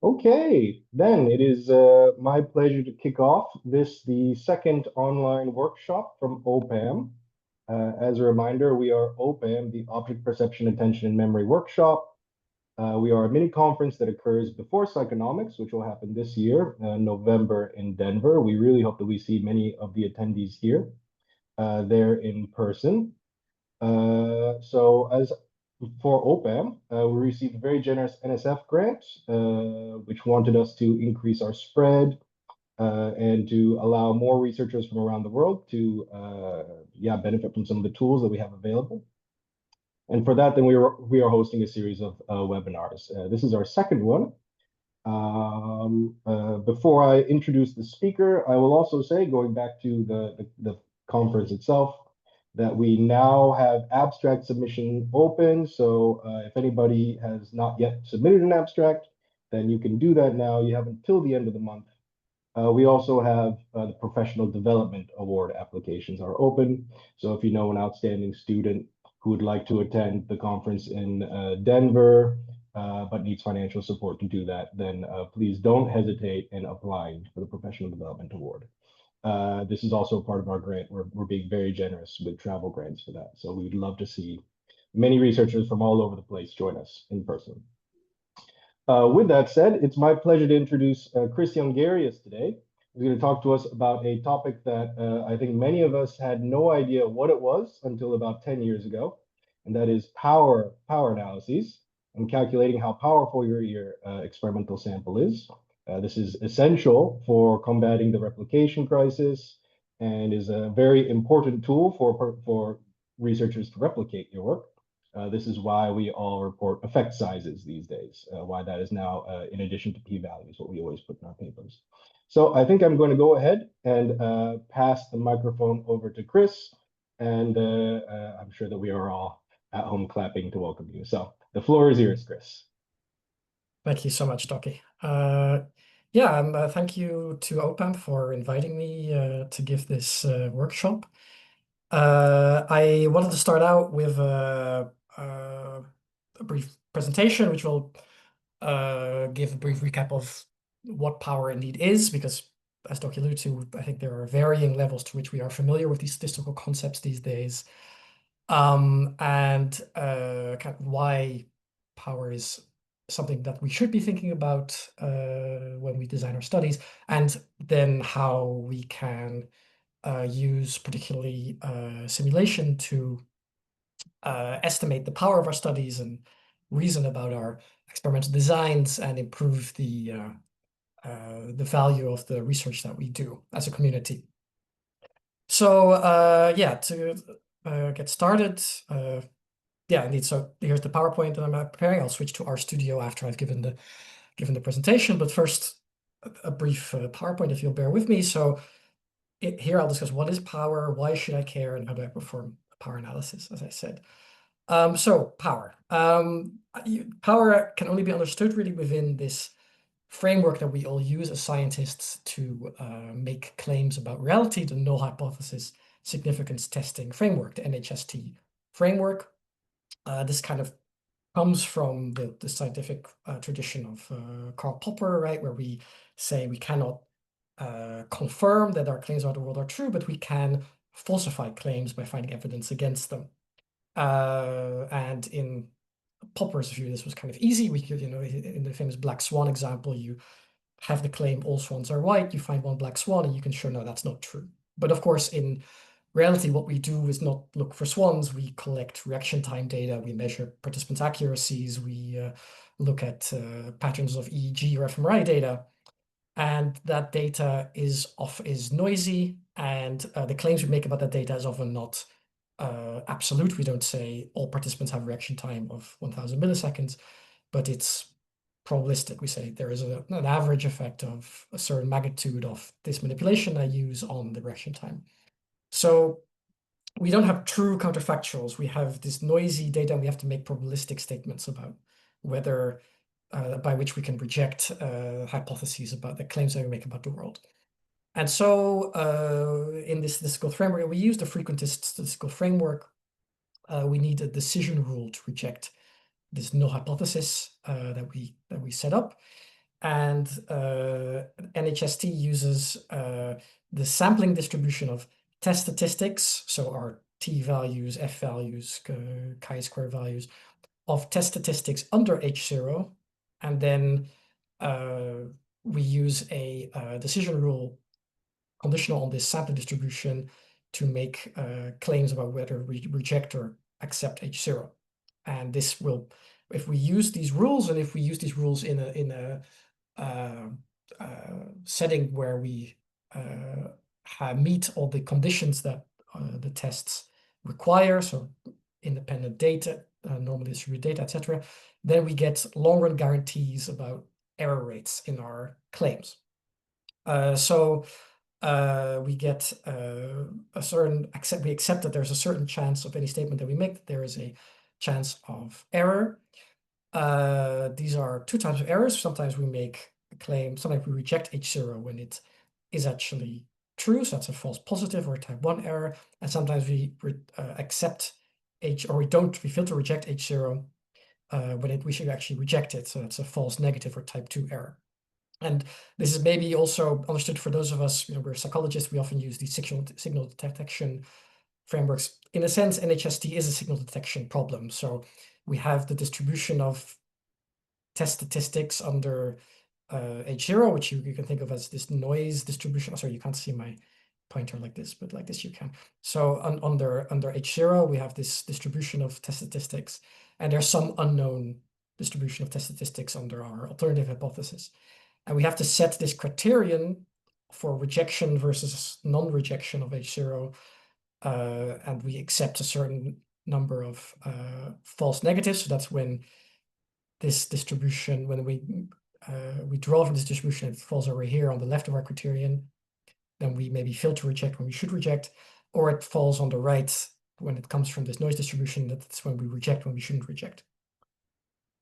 Okay, then it is my pleasure to kick off the second online workshop from OPAM. As a reminder, we are OPAM, the Object Perception, Attention, and Memory Workshop. We are a mini conference that occurs before Psychonomics, which will happen this year, November in Denver. We really hope that we see many of the attendees here, there in person. So as for OPAM, we received a very generous NSF grant, which wanted us to increase our spread and to allow more researchers from around the world to benefit from some of the tools that we have available. And for that, then we are hosting a series of webinars. This is our second one. Before I introduce the speaker, I will also say, going back to the conference itself, that we now have abstract submission open. So if anybody has not yet submitted an abstract, then you can do that now. You have until the end of the month. We also have the Professional Development Award applications are open. So if you know an outstanding student who would like to attend the conference in Denver, but needs financial support to do that, then please don't hesitate in applying for the Professional Development Award. This is also part of our grant. We're being very generous with travel grants for that. So we'd love to see many researchers from all over the place join us in person. With that said, it's my pleasure to introduce Chris Jongerius today. He's going to talk to us about a topic that I think many of us had no idea what it was until about 10 years ago, and that is power analyses and calculating how powerful your experimental sample is. This is essential for combating the replication crisis and is a very important tool for researchers to replicate your work. This is why we all report effect sizes these days, why that is now, in addition to p-values, what we always put in our papers. So I think I'm going to go ahead and pass the microphone over to Chris, and I'm sure that we are all at home clapping to welcome you. So the floor is yours, Chris. Thank you so much, Doki. Thank you to OPAM for inviting me to give this workshop. I wanted to start out with a brief presentation, which will give a brief recap of what power indeed is, because as Doki alluded to, I think there are varying levels to which we are familiar with these statistical concepts these days, and kind of why power is something that we should be thinking about when we design our studies, and then how we can use particularly simulation to estimate the power of our studies and reason about our experimental designs and improve the value of the research that we do as a community. So to get started, indeed. So here's the PowerPoint that I'm preparing. I'll switch to RStudio after I've given the presentation. But first, a brief PowerPoint, if you'll bear with me. So here I'll discuss what is power, why should I care, and how do I perform a power analysis, as I said. So power. Power can only be understood really within this framework that we all use as scientists to make claims about reality, the null-hypothesis significance testing framework, the NHST framework. This kind of comes from the scientific tradition of Karl Popper, right, where we say we cannot confirm that our claims about the world are true, but we can falsify claims by finding evidence against them. And in Popper's view, this was kind of easy. We could, in the famous black swan example, you have the claim all swans are white, you find one black swan, and you can show no, that's not true. But of course, in reality, what we do is not look for swans. We collect reaction time data. We measure participants' accuracies. We look at patterns of EEG or fMRI data. And that data is noisy, and the claims we make about that data is often not absolute. We don't say all participants have a reaction time of 1,000 milliseconds, but it's probabilistic. We say there is an average effect of a certain magnitude of this manipulation I use on the reaction time. So we don't have true counterfactuals. We have this noisy data, and we have to make probabilistic statements about whether by which we can reject hypotheses about the claims that we make about the world. And so in this statistical framework, we use the frequentist statistical framework. We need a decision rule to reject this null hypothesis that we set up. And NHST uses the sampling distribution of test statistics, so our t values, f values, chi-square values of test statistics under H0, and then we use a decision rule conditional on this sampling distribution to make claims about whether we reject or accept H0. And this will, if we use these rules, and if we use these rules in a setting where we meet all the conditions that the tests require, so independent data, normally distributed data, etc., then we get long-run guarantees about error rates in our claims. So we get a certain we accept that there's a certain chance of any statement that we make that there is a chance of error. These are two types of errors. Sometimes we make a claim, sometimes we reject H0 when it is actually true, so that's a false positive or a type 1 error, and sometimes we accept we fail to reject H0 when we should actually reject it, so that's a false negative or type 2 error. And this is maybe also understood for those of us, we're psychologists, we often use these signal detection frameworks. In a sense, NHST is a signal detection problem. So we have the distribution of test statistics under H0, which you can think of as this noise distribution. Sorry, you can't see my pointer like this, but like this you can. So under H0, we have this distribution of test statistics, and there's some unknown distribution of test statistics under our alternative hypothesis. And we have to set this criterion for rejection versus non-rejection of H0, and we accept a certain number of false negatives. So that's when this distribution, when we draw from this distribution, it falls over here on the left of our criterion. Then we maybe fail to reject when we should reject, or it falls on the right when it comes from this noise distribution. That's when we reject when we shouldn't reject.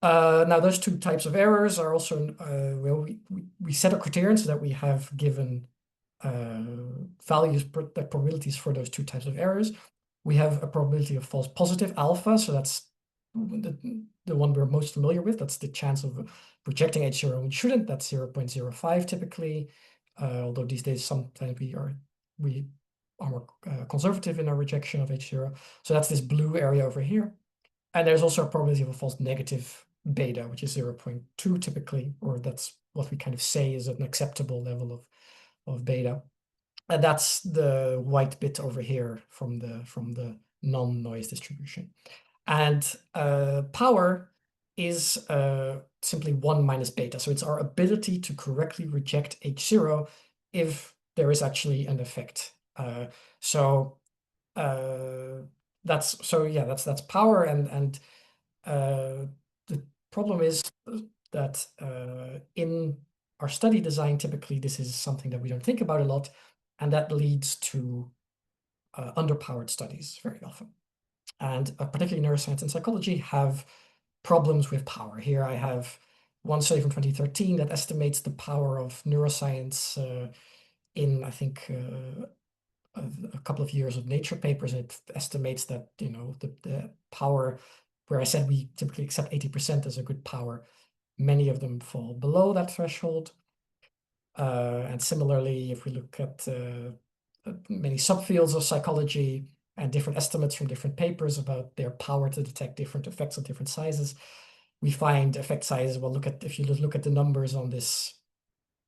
Now, those two types of errors are also, well, we set a criterion so that we have given values, probabilities for those two types of errors. We have a probability of false positive alpha, so that's the one we're most familiar with. That's the chance of rejecting H0 when we shouldn't. That's 0.05 typically, although these days sometimes we are more conservative in our rejection of H0. So that's this blue area over here. And there's also a probability of a false negative beta, which is 0.2 typically, or that's what we kind of say is an acceptable level of beta. And that's the white bit over here from the non-noise distribution. And power is simply 1 minus beta. So it's our ability to correctly reject H0 if there is actually an effect. That's power, and the problem is that in our study design, typically this is something that we don't think about a lot, and that leads to underpowered studies very often. And particularly neuroscience and psychology have problems with power. Here I have one study from 2013 that estimates the power of neuroscience in, I think, a couple of years of Nature papers. It estimates that, the power, where I said we typically accept 80% as a good power, many of them fall below that threshold. And similarly, if we look at many subfields of psychology and different estimates from different papers about their power to detect different effects of different sizes, we find effect sizes. Well, if you look at the numbers on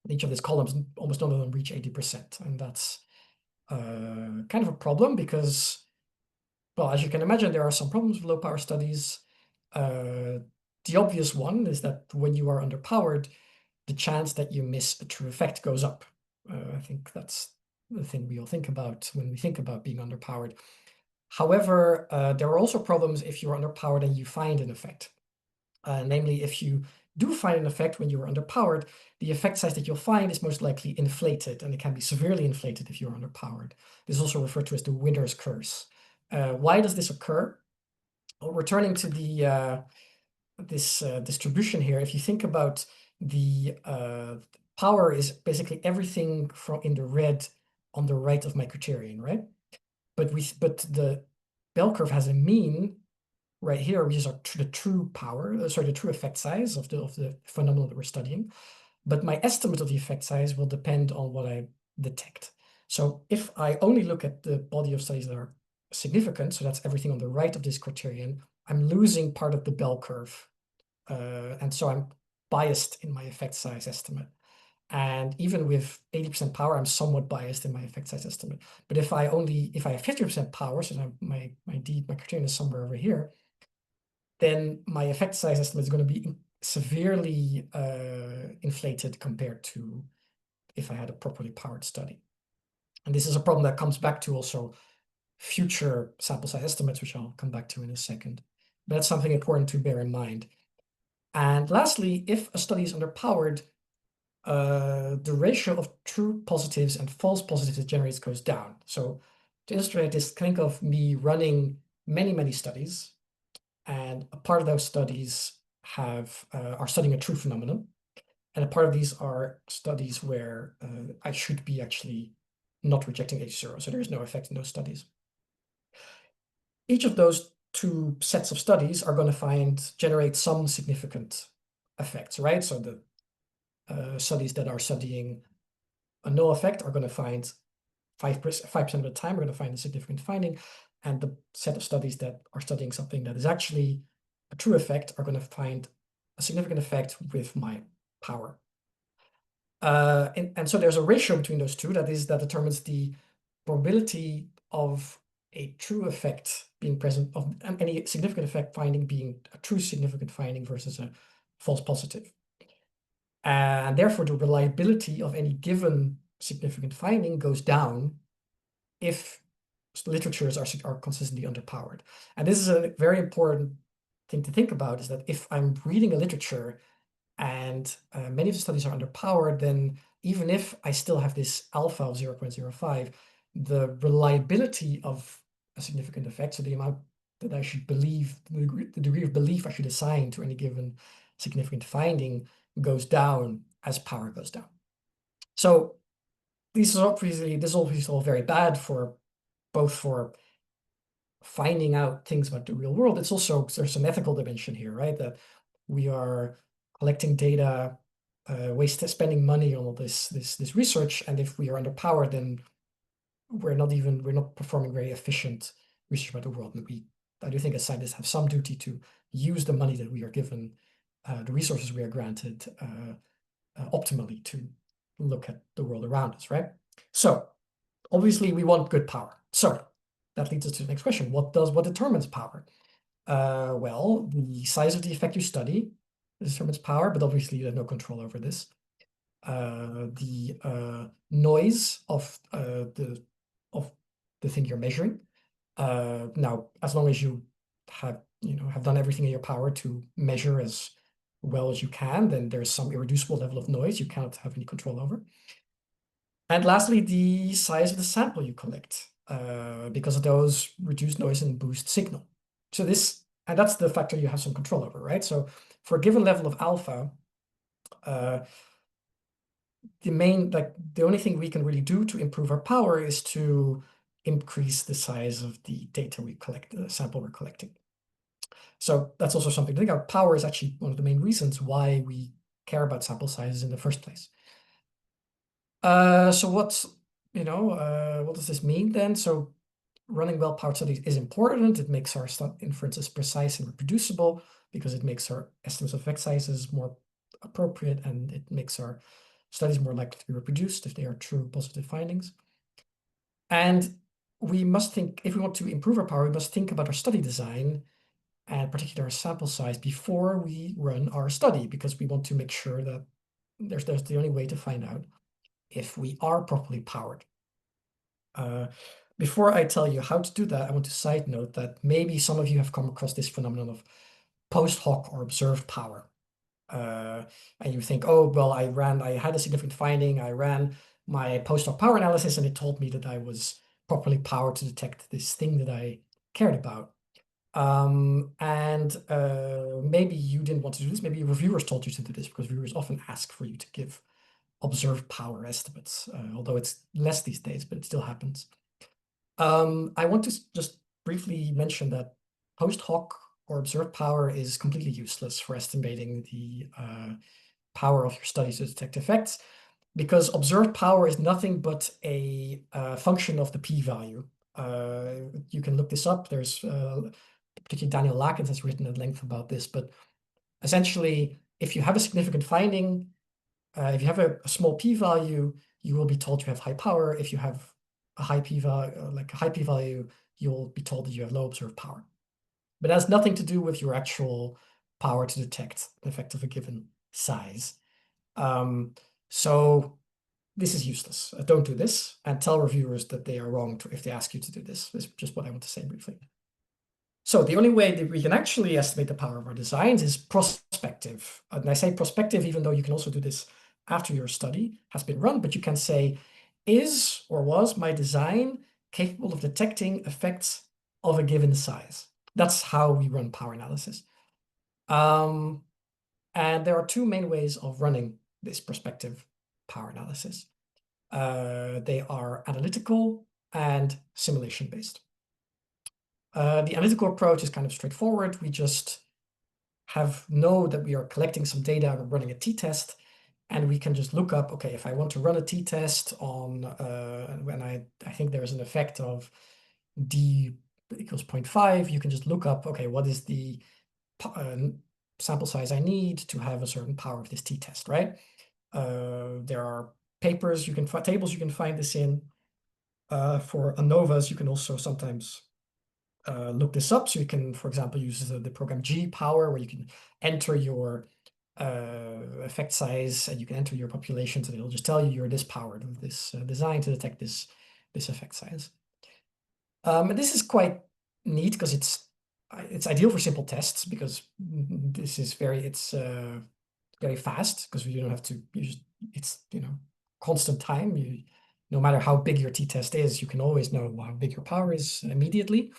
each of these columns, almost none of them reach 80%, and that's kind of a problem because, well, as you can imagine, there are some problems with low power studies. The obvious one is that when you are underpowered, the chance that you miss a true effect goes up. I think that's the thing we all think about when we think about being underpowered. However, there are also problems if you're underpowered and you find an effect. Namely, if you do find an effect when you are underpowered, the effect size that you'll find is most likely inflated, and it can be severely inflated if you're underpowered. This is also referred to as the winner's curse. Why does this occur? Well, returning to this distribution here, if you think about the power is basically everything in the red on the right of my criterion, right? But the bell curve has a mean right here, which is the true power, the true effect size of the phenomenon that we're studying. but my estimate of the effect size will depend on what I detect. So if I only look at the body of studies that are significant, so that's everything on the right of this criterion, I'm losing part of the bell curve. And so I'm biased in my effect size estimate. And even with 80% power, I'm somewhat biased in my effect size estimate. But if I have 50% power, so my criterion is somewhere over here, then my effect size estimate is going to be severely inflated compared to if I had a properly powered study. And this is a problem that comes back to also future sample size estimates, which I'll come back to in a second. But that's something important to bear in mind. And lastly, if a study is underpowered, the ratio of true positives and false positives it generates goes down. So to illustrate this, think of me running many studies, and a part of those studies are studying a true phenomenon, and a part of these are studies where I should be actually not rejecting H0, so there is no effect in those studies. Each of those two sets of studies are going to generate some significant effects, right? So the studies that are studying a null effect are going to find 5% of the time, we're going to find a significant finding. And the set of studies that are studying something that is actually a true effect are going to find a significant effect with my power. And so there's a ratio between those two that determines the probability of a true effect being present, of any significant effect finding being a true significant finding versus a false positive. And therefore, the reliability of any given significant finding goes down if literatures are consistently underpowered. And this is a very important thing to think about, is that if I'm reading a literature and many of the studies are underpowered, then even if I still have this alpha of 0.05, the reliability of a significant effect, so the amount that I should believe, the degree of belief I should assign to any given significant finding, goes down as power goes down. So this is obviously all very bad for both for finding out things about the real world. It's also, there's an ethical dimension here, right? That we are collecting data, spending money on all this research, and if we are underpowered, then we're not performing very efficient research about the world. And I do think as scientists have some duty to use the money that we are given, the resources we are granted, optimally to look at the world around us, right? So obviously we want good power. So that leads us to the next question. What determines power? Well, the size of the effect you study determines power, but obviously you have no control over this. The noise of the thing you're measuring. Now, as long as you have done everything in your power to measure as well as you can, then there's some irreducible level of noise you cannot have any control over. And lastly, the size of the sample you collect, because of those reduce noise and boost signal. So and that's the factor you have some control over, right? So for a given level of alpha, the only thing we can really do to improve our power is to increase the size of the data we collect, the sample we're collecting. So that's also something to think about. Power is actually one of the main reasons why we care about sample sizes in the first place. So what does this mean then? So running well-powered studies is important. It makes our inferences precise and reproducible because it makes our estimates of effect sizes more appropriate, and it makes our studies more likely to be reproduced if they are true positive findings. And we must think, if we want to improve our power, we must think about our study design and particularly our sample size before we run our study, because we want to make sure that there's the only way to find out if we are properly powered. Before I tell you how to do that, I want to side note that maybe some of you have come across this phenomenon of post hoc or observed power. And you think, oh, well, I had a significant finding, I ran my post hoc power analysis, and it told me that I was properly powered to detect this thing that I cared about. Maybe you didn't want to do this. Maybe reviewers told you to do this, because reviewers often ask for you to give observed power estimates, although it's less these days, but it still happens. I want to just briefly mention that post hoc or observed power is completely useless for estimating the power of your study to detect effects, because observed power is nothing but a function of the p-value. You can look this up. There's particularly Daniel Lakens has written at length about this, but essentially, if you have a significant finding, if you have a small p-value, you will be told you have high power. If you have a high p-value, like a high p-value, you'll be told that you have low observed power. But it has nothing to do with your actual power to detect the effect of a given size. So this is useless. Don't do this, and tell reviewers that they are wrong if they ask you to do this. This is just what I want to say briefly. So the only way that we can actually estimate the power of our designs is prospective. And I say prospective, even though you can also do this after your study has been run, but you can say, is or was my design capable of detecting effects of a given size? That's how we run power analysis. And there are two main ways of running this prospective power analysis. They are analytical and simulation-based. The analytical approach is kind of straightforward. We just know that we are collecting some data, we're running a t-test, and we can just look up, okay, if I want to run a t-test on, when I think there's an effect of d equals 0.5, you can just look up, okay, what is the sample size I need to have a certain power of this t-test, right? There are papers you can tables you can find this in. For ANOVAs, you can also sometimes look this up. So you can, for example, use the program G-Power, where you can enter your effect size and you can enter your populations, and it'll just tell you you're this powered with this design to detect this effect size. And this is quite neat because it's ideal for simple tests, because this is very fast, because you don't have to use it's constant time. No matter how big your t-test is, you can always know how big your power is immediately.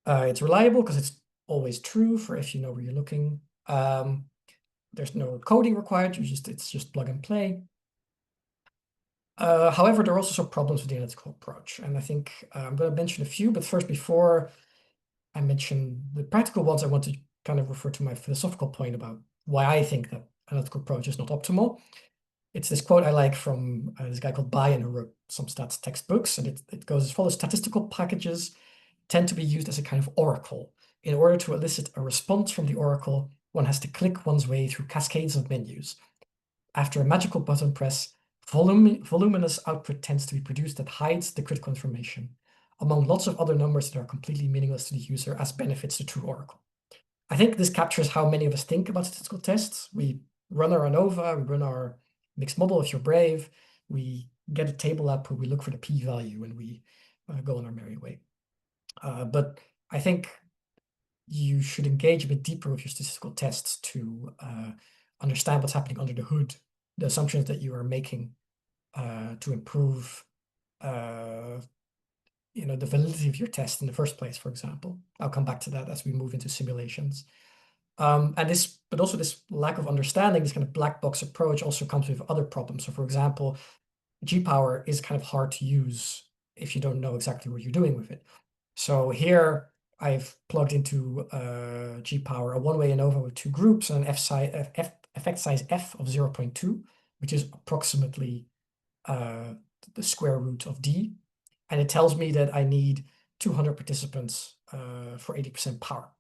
It's reliable because it's always true for if you know where you're looking. There's no coding required. It's just plug and play. However, there are also some problems with the analytical approach, and I think I'm going to mention a few. But first, before I mention the practical ones, I want to kind of refer to my philosophical point about why I think that analytical approach is not optimal. It's this quote I like from this guy called Bayen, who wrote some stats textbooks, and it goes as follows: statistical packages tend to be used as a kind of oracle. In order to elicit a response from the oracle, one has to click one's way through cascades of menus. After a magical button press, voluminous output tends to be produced that hides the critical information, among lots of other numbers that are completely meaningless to the user as benefits the true oracle. I think this captures how many of us think about statistical tests. We run our ANOVA, we run our mixed model if you're brave, we get a table up where we look for the p-value, and we go on our merry way. But I think you should engage a bit deeper with your statistical tests to understand what's happening under the hood, the assumptions that you are making to improve the validity of your test in the first place, for example. I'll come back to that as we move into simulations. But also this lack of understanding, this kind of black box approach also comes with other problems. So for example, G-Power is kind of hard to use if you don't know exactly what you're doing with it. So here I've plugged into G-Power a one-way ANOVA with two groups and an effect size f of 0.2, which is approximately the square root of d. And it tells me that I need 200 participants for 80% power,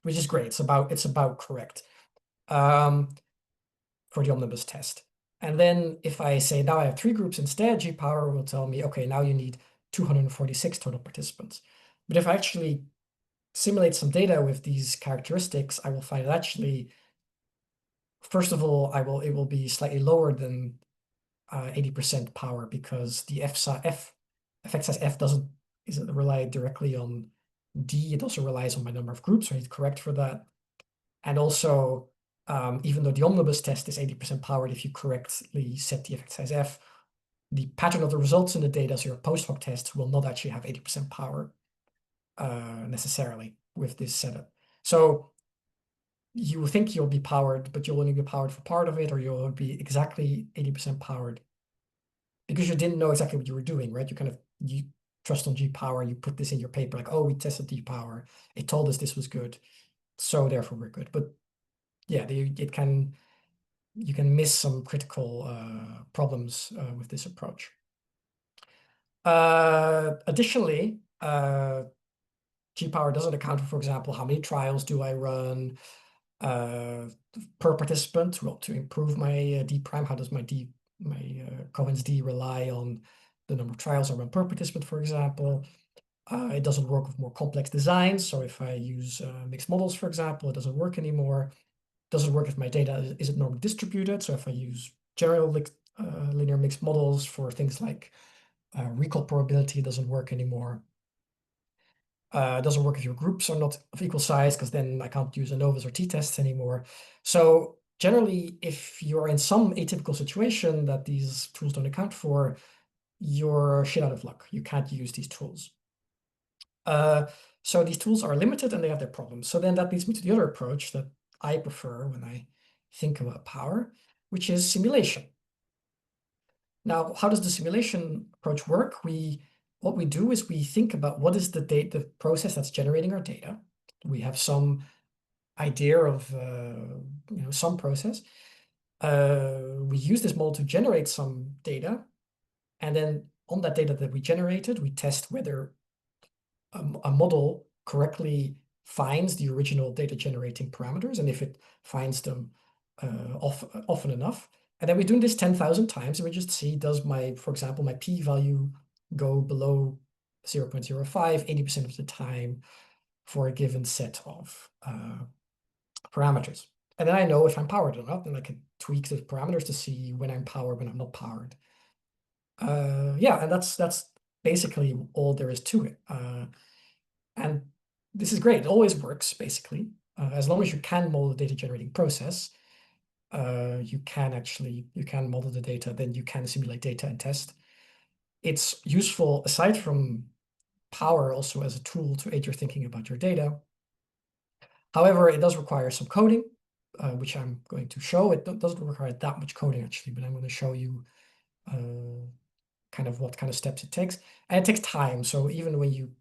which is great. It's about correct for the omnibus test. And then if I say now I have three groups instead, G-Power will tell me, okay, now you need 246 total participants. But if I actually simulate some data with these characteristics, I will find that actually, first of all, it will be slightly lower than 80% power, because the effect size f doesn't rely directly on d. It also relies on my number of groups, so I need to correct for that. And also, even though the omnibus test is 80% powered, if you correctly set the effect size f, the pattern of the results in the data, so your post hoc test, will not actually have 80% power necessarily with this setup. So you think you'll be powered, but you'll only be powered for part of it, or you'll be exactly 80% powered because you didn't know exactly what you were doing, right? You trust on G-Power, you put this in your paper, like, oh, we tested G-Power, it told us this was good, so therefore we're good. But yeah, you can miss some critical problems with this approach. Additionally, G-power doesn't account for example, how many trials do I run per participant? Well, to improve my D prime, how does my Cohen's D rely on the number of trials I run per participant, for example? It doesn't work with more complex designs. So if I use mixed models, for example, it doesn't work anymore. It doesn't work if my data is it normally distributed. So if I use general linear mixed models for things like recall probability, it doesn't work anymore. It doesn't work if your groups are not of equal size, because then I can't use ANOVAs or t-tests anymore. So generally, if you're in some atypical situation that these tools don't account for, you're shit out of luck. You can't use these tools. So these tools are limited and they have their problems. So then that leads me to the other approach that I prefer when I think about power, which is simulation. Now, how does the simulation approach work? What we do is we think about what is the process that's generating our data. We have some idea of some process. We use this model to generate some data, and then on that data that we generated, we test whether a model correctly finds the original data generating parameters, and if it finds them often enough. And then we're doing this 10,000 times, and we just see, does for example, my p-value go below 0.05 80% of the time for a given set of parameters. And then I know if I'm powered or not, and I can tweak the parameters to see when I'm powered, when I'm not powered. Yeah, and that's basically all there is to it. And this is great. It always works, basically. As long as you can model the data generating process, you can model the data, then you can simulate data and test. It's useful, aside from power, also as a tool to aid your thinking about your data. However, it does require some coding, which I'm going to show. It doesn't require that much coding, actually, but I'm going to show you kind of what kind of steps it takes. And it takes time. So even when you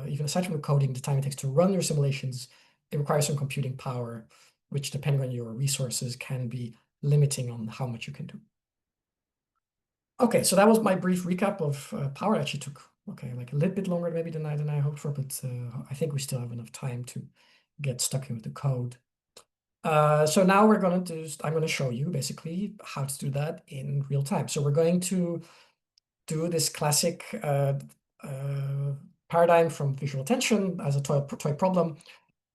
even aside from the coding, the time it takes to run your simulations, it requires some computing power, which depending on your resources can be limiting on how much you can do. Okay, so that was my brief recap of power. It actually took like a little bit longer maybe than I hoped for, but I think we still have enough time to get stuck in with the code. So now I'm going to show you basically how to do that in real time. So we're going to do this classic paradigm from visual attention as a toy problem,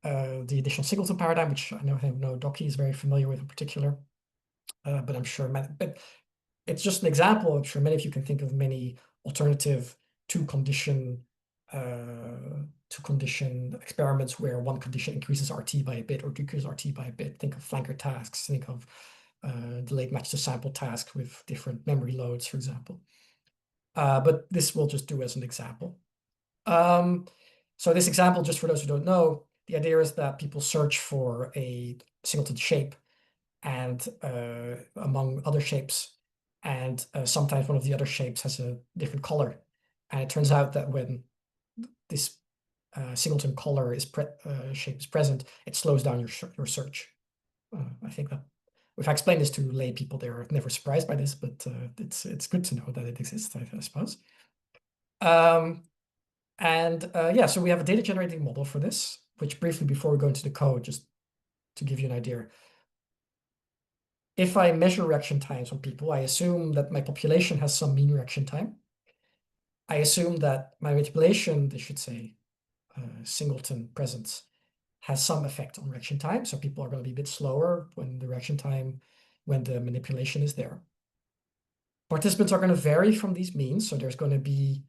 the additional singleton paradigm, which I know Doki is very familiar with in particular, but I'm sure, but it's just an example. I'm sure many of you can think of many alternative two-condition experiments where one condition increases RT by a bit or decreases RT by a bit. Think of flanker tasks, think of delayed match to sample tasks with different memory loads, for example. But this will just do as an example. So this example, just for those who don't know, the idea is that people search for a singleton shape and among other shapes, and sometimes one of the other shapes has a different color. And it turns out that when this singleton color shape is present, it slows down your search. I think that if I explain this to lay people, they're never surprised by this, but it's good to know that it exists, I suppose. Yeah, so we have a data generating model for this, which briefly before we go into the code, just to give you an idea. If I measure reaction times on people, I assume that my population has some mean reaction time. I assume that my manipulation, they should say singleton presence, has some effect on reaction time. So people are going to be a bit slower when the reaction time, when the manipulation is there. Participants are going to vary from these means. So there's going to be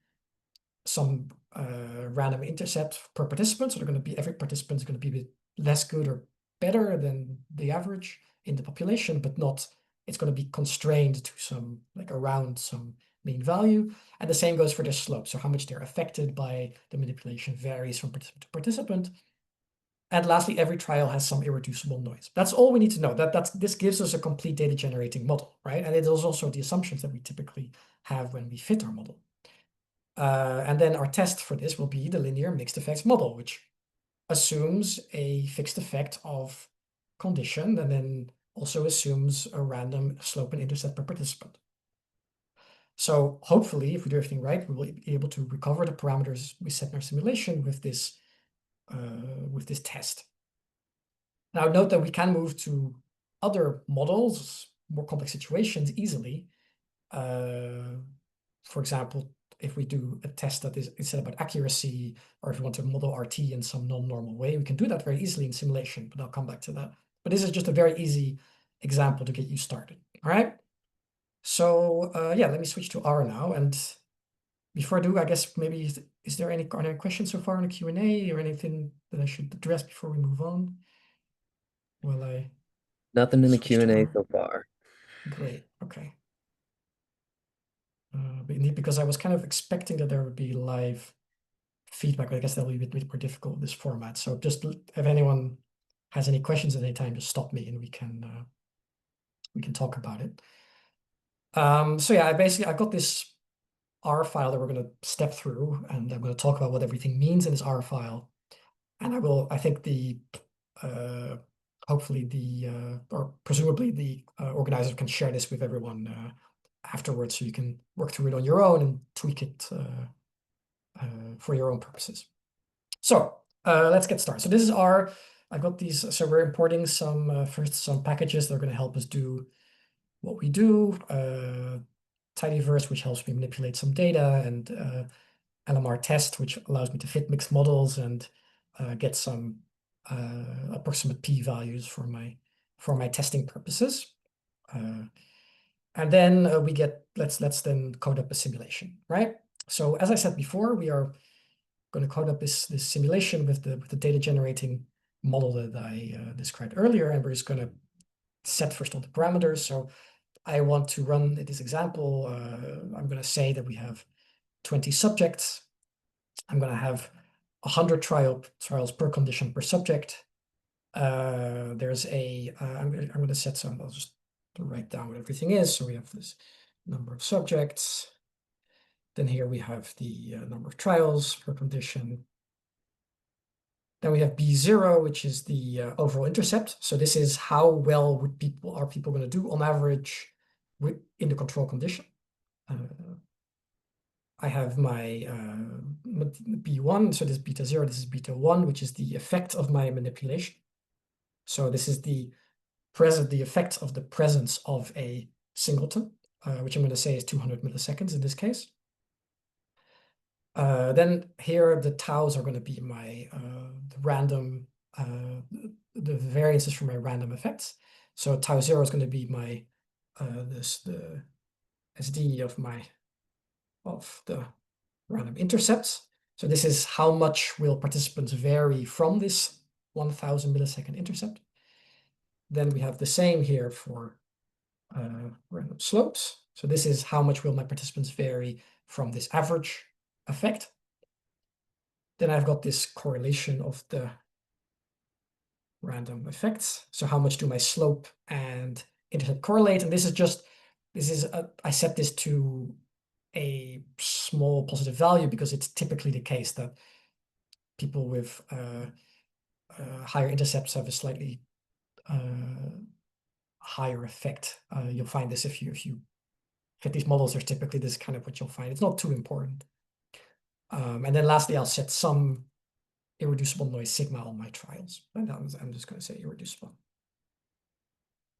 some random intercept per participant. So every participant is going to be a bit less good or better than the average in the population, but it's going to be constrained to some, like around some mean value. And the same goes for their slope. So how much they're affected by the manipulation varies from participant to participant. And lastly, every trial has some irreducible noise. That's all we need to know. This gives us a complete data generating model, right? And it is also the assumptions that we typically have when we fit our model. And then our test for this will be the linear mixed effects model, which assumes a fixed effect of condition and then also assumes a random slope and intercept per participant. So hopefully, if we do everything right, we will be able to recover the parameters we set in our simulation with this test. Now note that we can move to other models, more complex situations easily. For example, if we do a test that is instead about accuracy, or if we want to model RT in some non-normal way, we can do that very easily in simulation, but I'll come back to that. But this is just a very easy example to get you started. All right. So yeah, let me switch to R now. And before I do, I guess maybe are there any questions so far in the Q&A or anything that I should address before we move on? Will I Nothing in the switch to Q&A R? so far. Great. Okay. Because I was kind of expecting that there would be live feedback, but I guess that'll be a bit more difficult with this format. So just if anyone has any questions at any time, just stop me and we can talk about it. So yeah, I've got this R file that we're going to step through, and I'm going to talk about what everything means in this R file. And I think hopefully or presumably the organizer can share this with everyone afterwards, so you can work through it on your own and tweak it for your own purposes. So let's get started. So this is I've got these, so we're importing first some packages that are going to help us do what we do. Tidyverse, which helps me manipulate some data, and LMR test, which allows me to fit mixed models and get some approximate p-values for my testing purposes. And then let's then code up a simulation, right? So as I said before, we are going to code up this simulation with the data generating model that I described earlier, and we're just going to set first all the parameters. So I want to run this example. I'm going to say that we have 20 subjects. I'm going to have 100 trials per condition per subject. I'm going to set some. I'll just write down what everything is. So we have this number of subjects. Then here we have the number of trials per condition. Then we have B0, which is the overall intercept. So this is how well are people going to do on average in the control condition. I have my B1, so this is beta 0, this is beta 1, which is the effect of my manipulation. So this is the effect of the presence of a singleton, which I'm going to say is 200 milliseconds in this case. Then here the taus are going to be my the random the variances from my random effects. So tau 0 is going to be my the SD of the random intercepts. So this is how much will participants vary from this 1000 millisecond intercept. Then we have the same here for random slopes. So this is how much will my participants vary from this average effect. Then I've got this correlation of the random effects. So how much do my slope and intercept correlate? And I set this to a small positive value because it's typically the case that people with higher intercepts have a slightly higher effect. You'll find this if you fit these models. There's typically this kind of what you'll find. It's not too important. And then lastly, I'll set some irreducible noise sigma on my trials. And I'm just going to say irreducible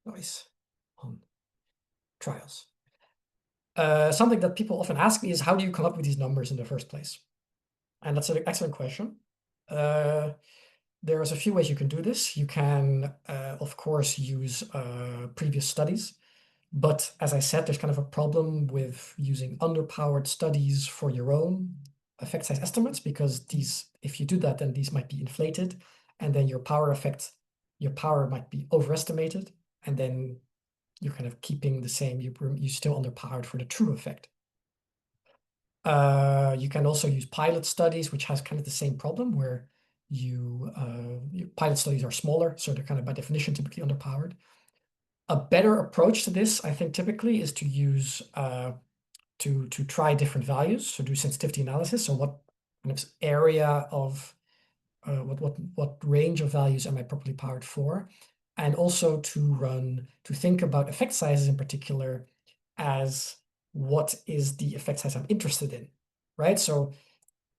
noise on trials. Something that people often ask me is, how do you come up with these numbers in the first place? And that's an excellent question. There's a few ways you can do this. You can, of course, use previous studies. But as I said, there's kind of a problem with using underpowered studies for your own effect size estimates, because if you do that, then these might be inflated, and then your power might be overestimated, and then you're kind of keeping the same, you're still underpowered for the true effect. You can also use pilot studies, which has kind of the same problem, where pilot studies are smaller, so they're kind of by definition typically underpowered. A better approach to this, I think, typically is to use to try different values, so do sensitivity analysis. So what kind of area of what range of values am I properly powered for? and also to think about effect sizes in particular as what is the effect size I'm interested in, right? So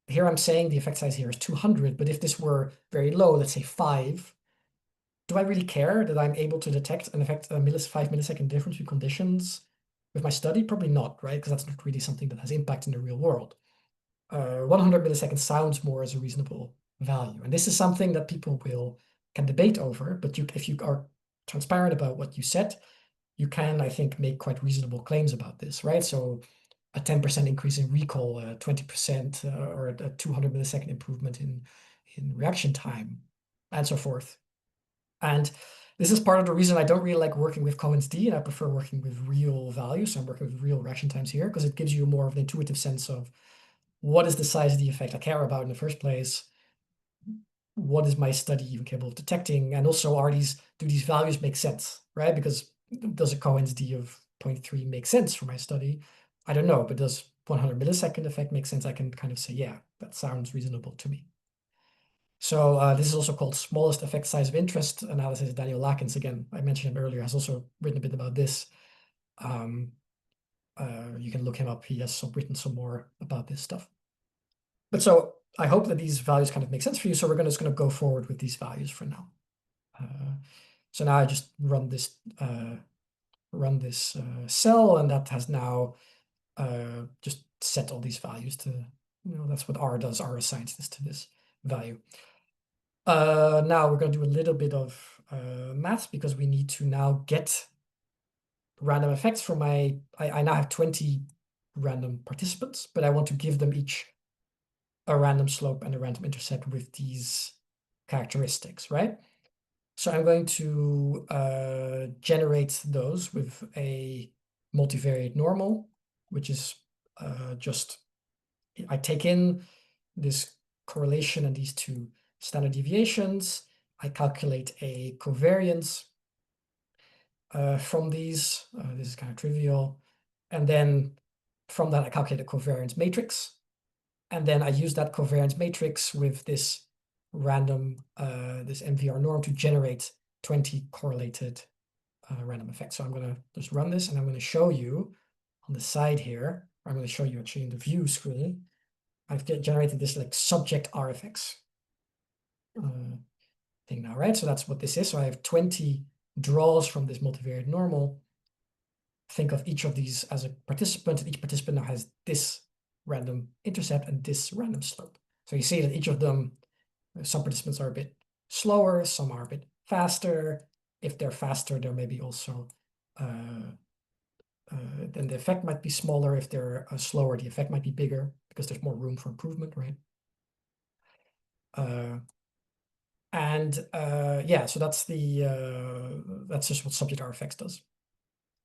here I'm saying the effect size here is 200, but if this were very low, let's say 5, do I really care that I'm able to detect an effect, a 5 millisecond difference between conditions with my study? Probably not, right? Because that's not really something that has impact in the real world. 100 milliseconds sounds more as a reasonable value. And this is something that people can debate over, but if you are transparent about what you said, you can, I think, make quite reasonable claims about this, right? So a 10% increase in recall, 20% or a 200 millisecond improvement in reaction time, and so forth. And this is part of the reason I don't really like working with Cohen's d, and I prefer working with real values. So I'm working with real reaction times here because it gives you more of an intuitive sense of what is the size of the effect I care about in the first place? What is my study even capable of detecting? And also, do these values make sense, right? Because does a Cohen's d of 0.3 make sense for my study? I don't know, but does 100 millisecond effect make sense? I can kind of say, yeah, that sounds reasonable to me. So this is also called smallest effect size of interest analysis. Daniel Lakens, again, I mentioned him earlier, has also written a bit about this. You can look him up. He has written some more about this stuff. But so I hope that these values kind of make sense for you. So we're just going to go forward with these values for now. So now I just run this cell, and that has now just set all these values to, that's what R does. R assigns this to this value. Now we're going to do a little bit of math because we need to now get random effects from I now have 20 random participants, but I want to give them each a random slope and a random intercept with these characteristics, right? So I'm going to generate those with a multivariate normal, which is just, I take in this correlation and these two standard deviations. I calculate a covariance from these. This is kind of trivial. And then from that, I calculate a covariance matrix. And then I use that covariance matrix with this random, this MVR norm to generate 20 correlated random effects. So I'm going to just run this, and I'm going to show you on the side here. I'm going to show you actually in the view screen. I've generated this like subject RFX thing now, right? So that's what this is. So I have 20 draws from this multivariate normal. Think of each of these as a participant, and each participant now has this random intercept and this random slope. So you see that each of them, some participants are a bit slower, some are a bit faster. If they're faster, there may be also, then the effect might be smaller. If they're slower, the effect might be bigger because there's more room for improvement, right? Yeah, so that's just what subject RFX does.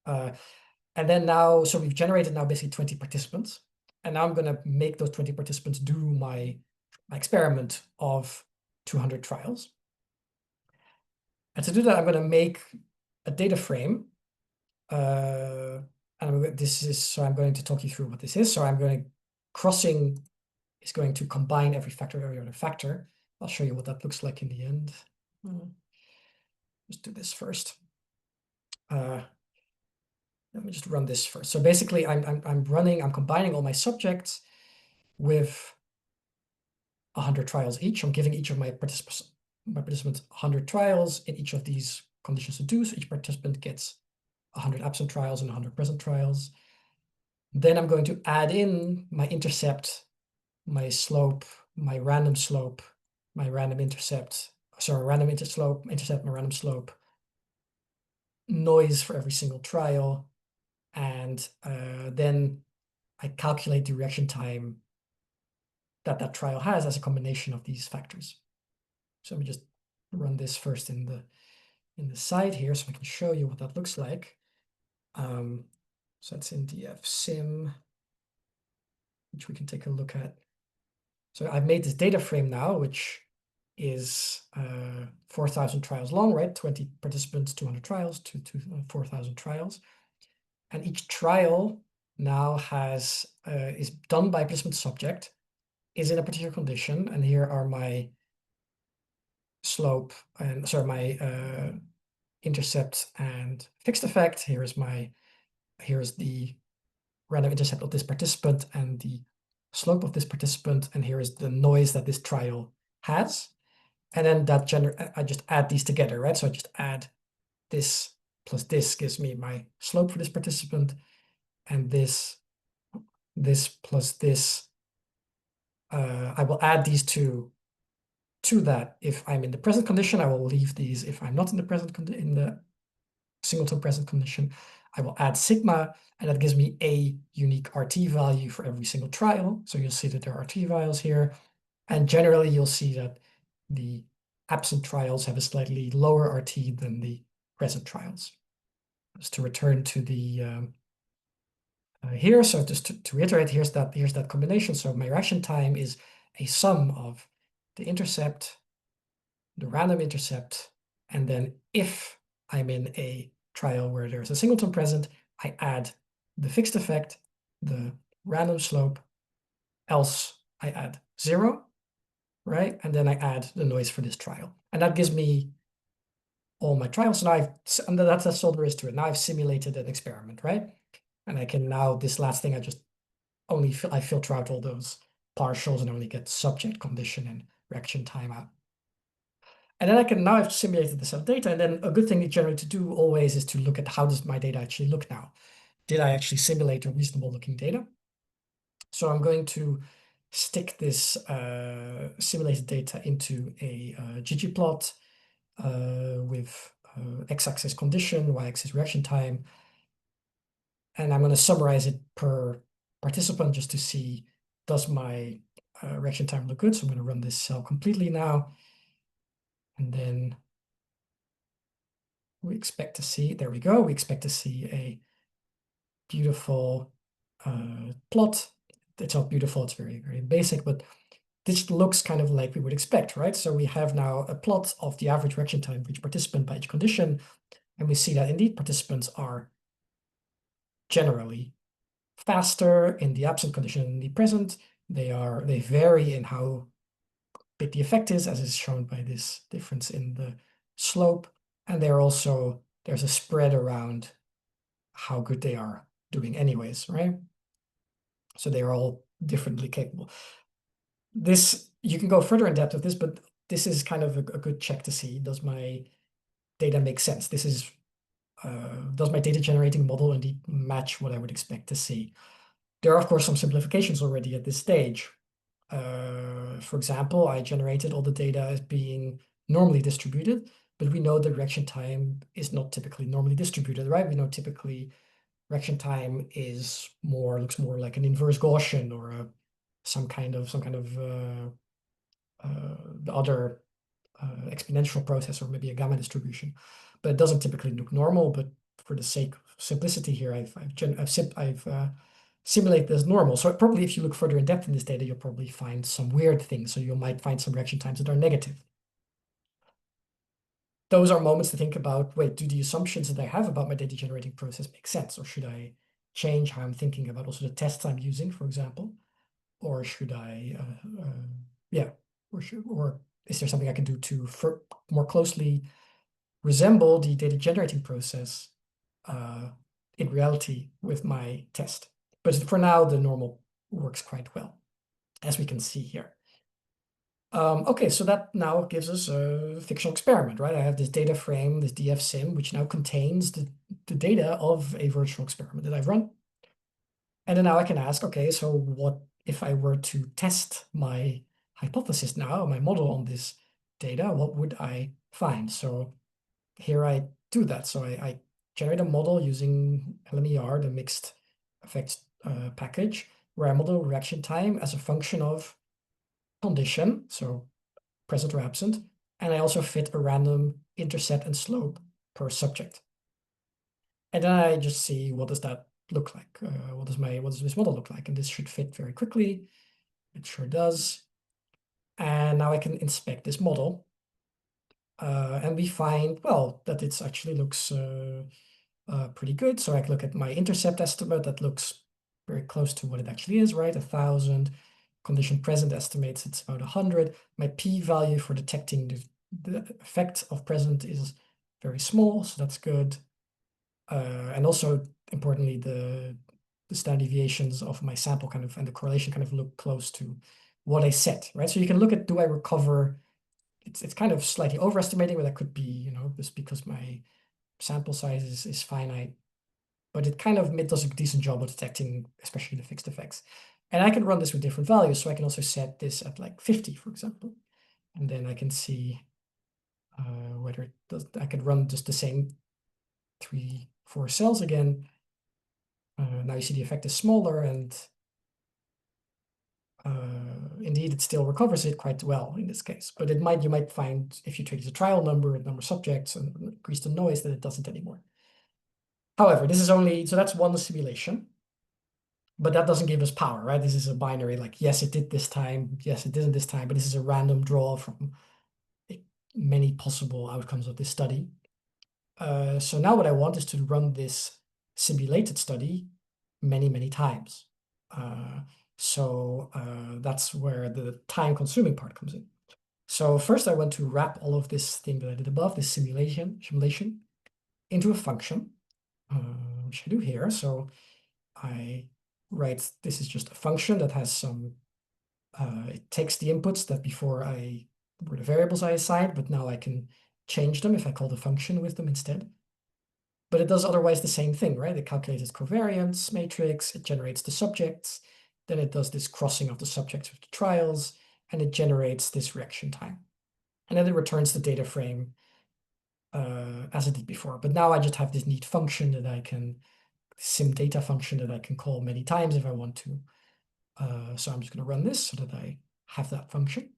And then now, so we've generated now basically 20 participants. And now I'm going to make those 20 participants do my experiment of 200 trials. And to do that, I'm going to make a data frame. And so I'm going to talk you through what this is. So crossing is going to combine every factor, every other factor. I'll show you what that looks like in the end. Let's do this first. Let me just run this first. So basically, I'm combining all my subjects with 100 trials each. I'm giving each of my participants 100 trials in each of these conditions to do. So each participant gets 100 absent trials and 100 present trials. Then I'm going to add in my intercept, my slope, my random slope, my random intercept. Sorry, random intercept, my random slope, noise for every single trial. And then I calculate the reaction time that trial has as a combination of these factors. So let me just run this first in the side here so I can show you what that looks like. So that's in df-sim, which we can take a look at. So I've made this data frame now, which is 4,000 trials long, right? 20 participants, 200 trials, 4,000 trials. And each trial now is done by a participant subject, is in a particular condition, and here are my slope and sorry, my intercept and fixed effect. Here's the random intercept of this participant and the slope of this participant, and here is the noise that this trial has. And then I just add these together, right? So I just add this plus this gives me my slope for this participant, and this plus this. I will add these two to that. If I'm in the present condition, I will leave these. If I'm not in the singleton present condition, I will add sigma, and that gives me a unique RT value for every single trial. So you'll see that there are RT values here. And generally, you'll see that the absent trials have a slightly lower RT than the present trials. Just to return to the here, so just to reiterate, here's that combination. So my reaction time is a sum of the intercept, the random intercept, and then if I'm in a trial where there's a singleton present, I add the fixed effect, the random slope, else I add 0, right? And then I add the noise for this trial. And that gives me all my trials. And that's all there is to it. Now I've simulated an experiment, right? And I can now, this last thing, I filter out all those partials and only get subject, condition, and reaction time out. And then now I've simulated the set of data, and then a good thing generally to do always is to look at how does my data actually look now. Did I actually simulate a reasonable looking data? So I'm going to stick this simulated data into a ggplot with x-axis condition, y-axis reaction time. And I'm going to summarize it per participant just to see, does my reaction time look good? So I'm going to run this cell completely now. And then we expect to see, there we go, we expect to see a beautiful plot. It's not beautiful, it's very, very basic, but this looks kind of like we would expect, right? So we have now a plot of the average reaction time for each participant by each condition, and we see that indeed participants are generally faster in the absent condition than in the present. They vary in how big the effect is, as is shown by this difference in the slope, and there's a spread around how good they are doing anyways, right? So they are all differently capable. This, you can go further in depth with this, but this is kind of a good check to see, does my data make sense? This is, does my data generating model indeed match what I would expect to see? There are, of course, some simplifications already at this stage. For example, I generated all the data as being normally distributed, but we know that reaction time is not typically normally distributed, right? We know typically reaction time looks more like an inverse Gaussian or some kind of the other exponential process, or maybe a gamma distribution, but it doesn't typically look normal. But for the sake of simplicity here, I've simulated as normal. So probably if you look further in depth in this data, you'll probably find some weird things. So you might find some reaction times that are negative. Those are moments to think about, wait, do the assumptions that I have about my data generating process make sense? Or should I change how I'm thinking about also the tests I'm using, for example? Or should I, or is there something I can do to more closely resemble the data generating process in reality with my test? But for now, the normal works quite well, as we can see here. Okay, so that now gives us a fictional experiment, right? I have this data frame, this DF sim, which now contains the data of a virtual experiment that I've run. And then now I can ask, okay, so what if I were to test my hypothesis now, my model on this data, what would I find? So here I do that. So I generate a model using LMER, the mixed effects package, where I model reaction time as a function of condition, so present or absent, and I also fit a random intercept and slope per subject. And then I just see, what does that look like? What does this model look like? And this should fit very quickly. It sure does. And now I can inspect this model. And we find, well, that it actually looks pretty good. So I can look at my intercept estimate. That looks very close to what it actually is, right? 1,000. Condition present estimates it's about 100. My p-value for detecting the effect of present is very small, so that's good. And also importantly, the standard deviations of my sample kind of and the correlation kind of look close to what I set, right? So you can look at, do I recover? It's kind of slightly overestimating, but that could be, you know, just because my sample size is finite. But it kind of does a decent job of detecting, especially the fixed effects. And I can run this with different values, so I can also set this at like 50, for example, and then I can see whether it does. I could run just the same 3, 4 cells again. Now you see the effect is smaller, and indeed it still recovers it quite well in this case. But you might find if you take the trial number and number of subjects and increase the noise that it doesn't anymore. However, this is only, so that's one simulation, but that doesn't give us power, right? This is a binary, like, yes, it did this time, yes, it didn't this time, but this is a random draw from many possible outcomes of this study. So now what I want is to run this simulated study many, many times. So that's where the time-consuming part comes in. So first I want to wrap all of this thing that I did above, this simulation, into a function, which I do here. So I write, this is just a function that has some, it takes the inputs that before were the variables I assigned, but now I can change them if I call the function with them instead. But it does otherwise the same thing, right? It calculates its covariance matrix, it generates the subjects, then it does this crossing of the subjects with the trials, and it generates this reaction time. And then it returns the data frame as it did before. But now I just have this neat function that I can, sim data function that I can call many times if I want to. So I'm just going to run this so that I have that function.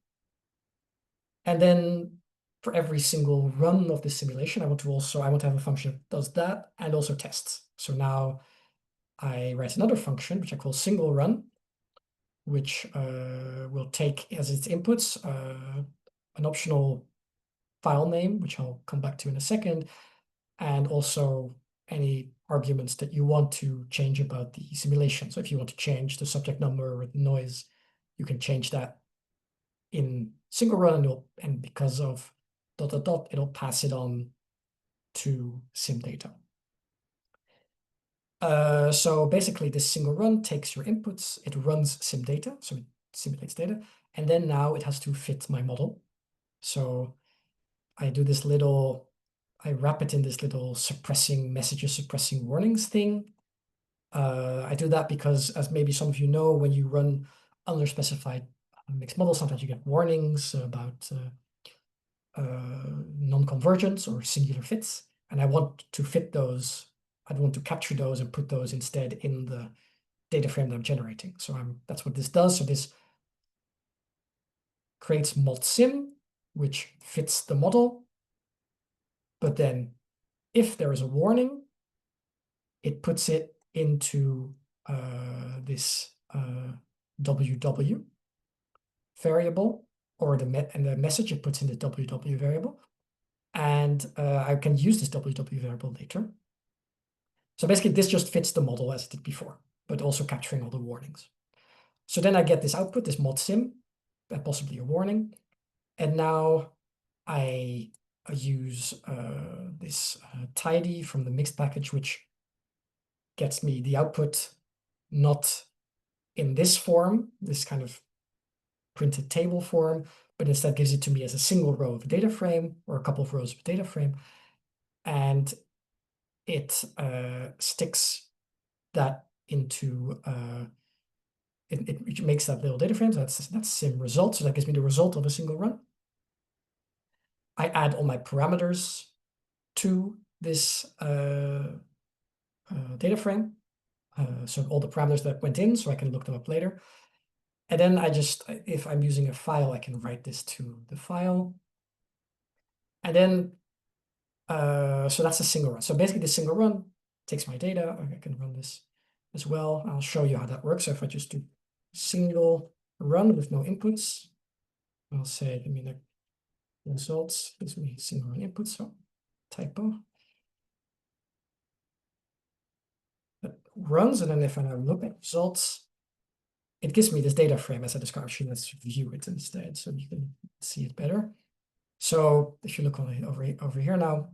And then for every single run of this simulation, I want to have a function that does that and also tests. So now I write another function, which I call single run, which will take as its inputs an optional file name, which I'll come back to in a second, and also any arguments that you want to change about the simulation. So if you want to change the subject number or the noise, you can change that in single run, and because of ... it'll pass it on to sim data. So basically this single run takes your inputs, it runs sim data, so it simulates data, and then now it has to fit my model. So I do this little, I wrap it in this little messages suppressing warnings thing. I do that because, as maybe some of you know, when you run underspecified mixed models, sometimes you get warnings about non-convergence or singular fits, and I want to fit those. I want to capture those and put those instead in the data frame that I'm generating. So that's what this does. So this creates mod_sim, which fits the model. But then if there is a warning, it puts it into this WW variable, or the message it puts in the WW variable. And I can use this WW variable later. So basically this just fits the model as it did before, but also capturing all the warnings. So then I get this output, this mod_sim, and possibly a warning. And now I use this tidy from the mixed package, which gets me the output not in this form, this kind of printed table form, but instead gives it to me as a single row of a data frame or a couple of rows of a data frame. And it sticks that into, it makes that little data frame. So that's sim result. So that gives me the result of a single run. I add all my parameters to this data frame. So all the parameters that went in, so I can look them up later. And then if I'm using a file, I can write this to the file. And then, so that's a single run. So basically the single run takes my data. I can run this as well. I'll show you how that works. So if I just do single run with no inputs, I'll say, the results gives me single run input, so typo. That runs, and then if I now look at results, it gives me this data frame as a description. Let's view it instead so you can see it better. So if you look over here now,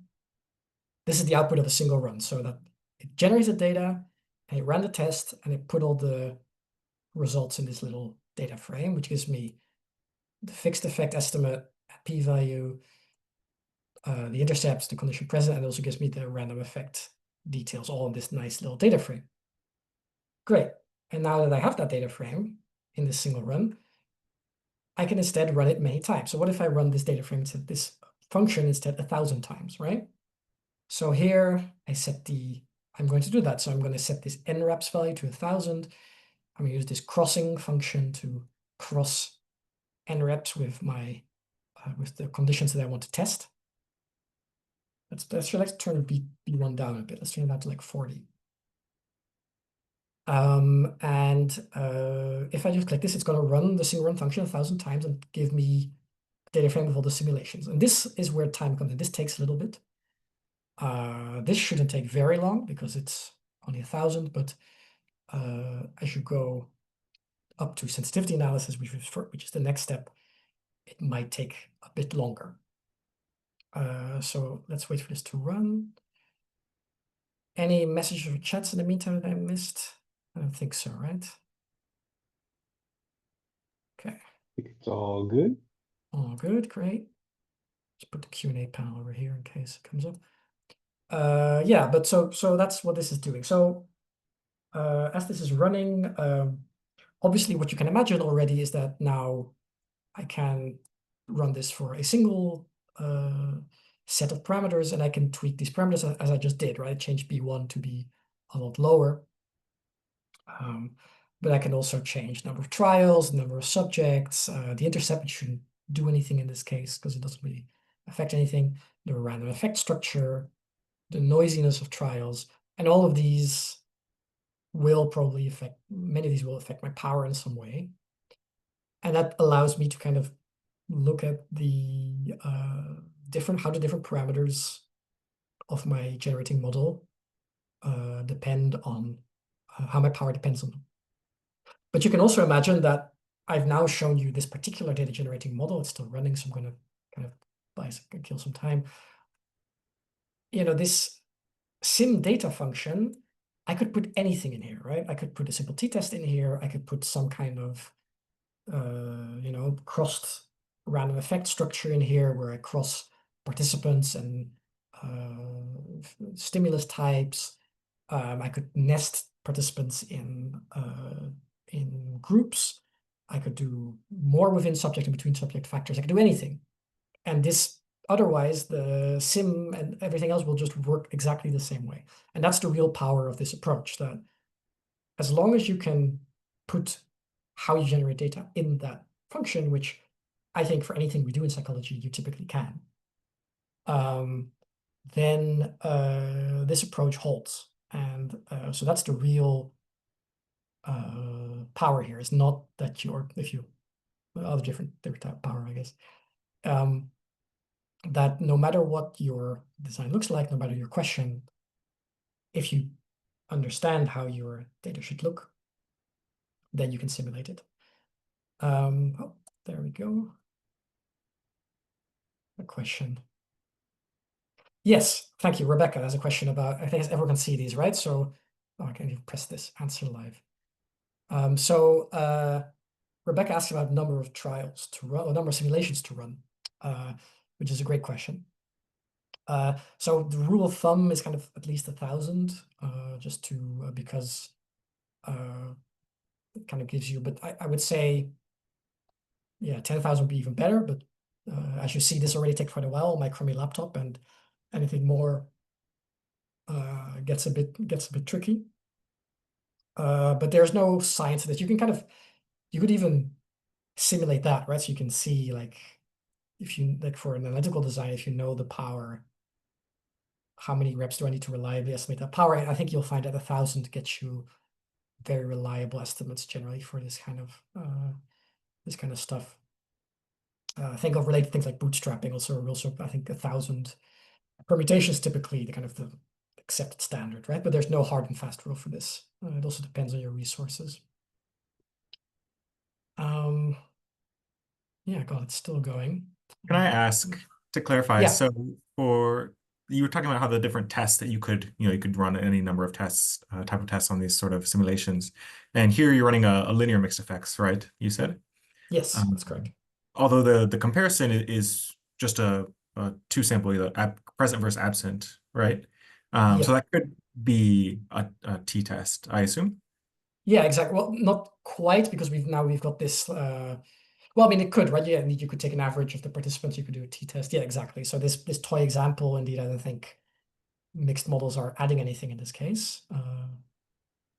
this is the output of a single run, so that it generates the data, and it ran the test, and it put all the results in this little data frame, which gives me the fixed effect estimate, p-value, the intercepts, the condition present, and also gives me the random effect details all in this nice little data frame. Great. And now that I have that data frame in this single run, I can instead run it many times. So what if I run this data frame instead, this function instead 1,000 times, right? So here I set I'm going to do that. So I'm going to set this nreps value to 1,000. I'm going to use this crossing function to cross nreps with my with the conditions that I want to test. Let's turn b1 down a bit. Let's turn it down to like 40. If I just click this, it's going to run the single run function 1,000 times and give me a data frame with all the simulations. And this is where time comes in. This takes a little bit. This shouldn't take very long because it's only 1,000, but as you go up to sensitivity analysis, which is the next step, it might take a bit longer. So let's wait for this to run. Any messages or chats in the meantime that I missed? I don't think so, right? Okay. I think it's all good. All good, great. Let's put the Q&A panel over here in case it comes up. Yeah, but so that's what this is doing. So as this is running, obviously what you can imagine already is that now I can run this for a single set of parameters, and I can tweak these parameters as I just did, right? Change b1 to be a lot lower. But I can also change number of trials, number of subjects, the intercept shouldn't do anything in this case because it doesn't really affect anything, the random effect structure, the noisiness of trials, and all of these will probably affect, many of these will affect my power in some way. And that allows me to kind of look at the how the different parameters of my generating model depend on how my power depends on them. But you can also imagine that I've now shown you this particular data generating model. It's still running, so I'm going to kind of kill some time. This sim data function, I could put anything in here, right? I could put a simple t-test in here. I could put some kind of, crossed random effect structure in here where I cross participants and stimulus types. I could nest participants in groups. I could do more within subject and between subject factors. I could do anything. And this, otherwise, the sim and everything else will just work exactly the same way. And that's the real power of this approach, that as long as you can put how you generate data in that function, which I think for anything we do in psychology, you typically can, then this approach holds. And so that's the real power here. Is not that other different type of power, I guess. That no matter what your design looks like, no matter your question, if you understand how your data should look, then you can simulate it. Oh, there we go. A question. Yes, thank you. Rebecca has a question about, I think everyone can see these, right? So I can even press this, answer live. Rebecca asked about number of trials to run, or number of simulations to run, which is a great question. So the rule of thumb is kind of at least 1,000, just to because it kind of gives you. But I would say, yeah, 10,000 would be even better. But as you see, this already takes quite a while on my crummy laptop, and anything more gets a bit tricky. But there's no science that you could even simulate that, right? So you can see, like, if you like for an analytical design, if you know the power, how many reps do I need to reliably estimate that power? I think you'll find that 1,000 gets you very reliable estimates generally for this kind of stuff. Think of related things like bootstrapping. Also, I think 1,000 permutations typically the accepted standard, right? But there's no hard and fast rule for this. It also depends on your resources. Yeah, God, it's still going. Can I ask to clarify? Yeah. So for you were talking about how the different tests that you could run any number of tests, type of tests on these sort of simulations. And here you're running a linear mixed effects, right? You said. Yes, Um, that's correct. although the comparison is just a two sample, either present versus absent, right? So Yeah. that could be a t-test, I assume. Yeah, exactly. Well, not quite, because we've got this. Well, I mean, it could, right? Yeah, you could take an average of the participants. You could do a t-test. Yeah, exactly. So this toy example, indeed, I don't think mixed models are adding anything in this case,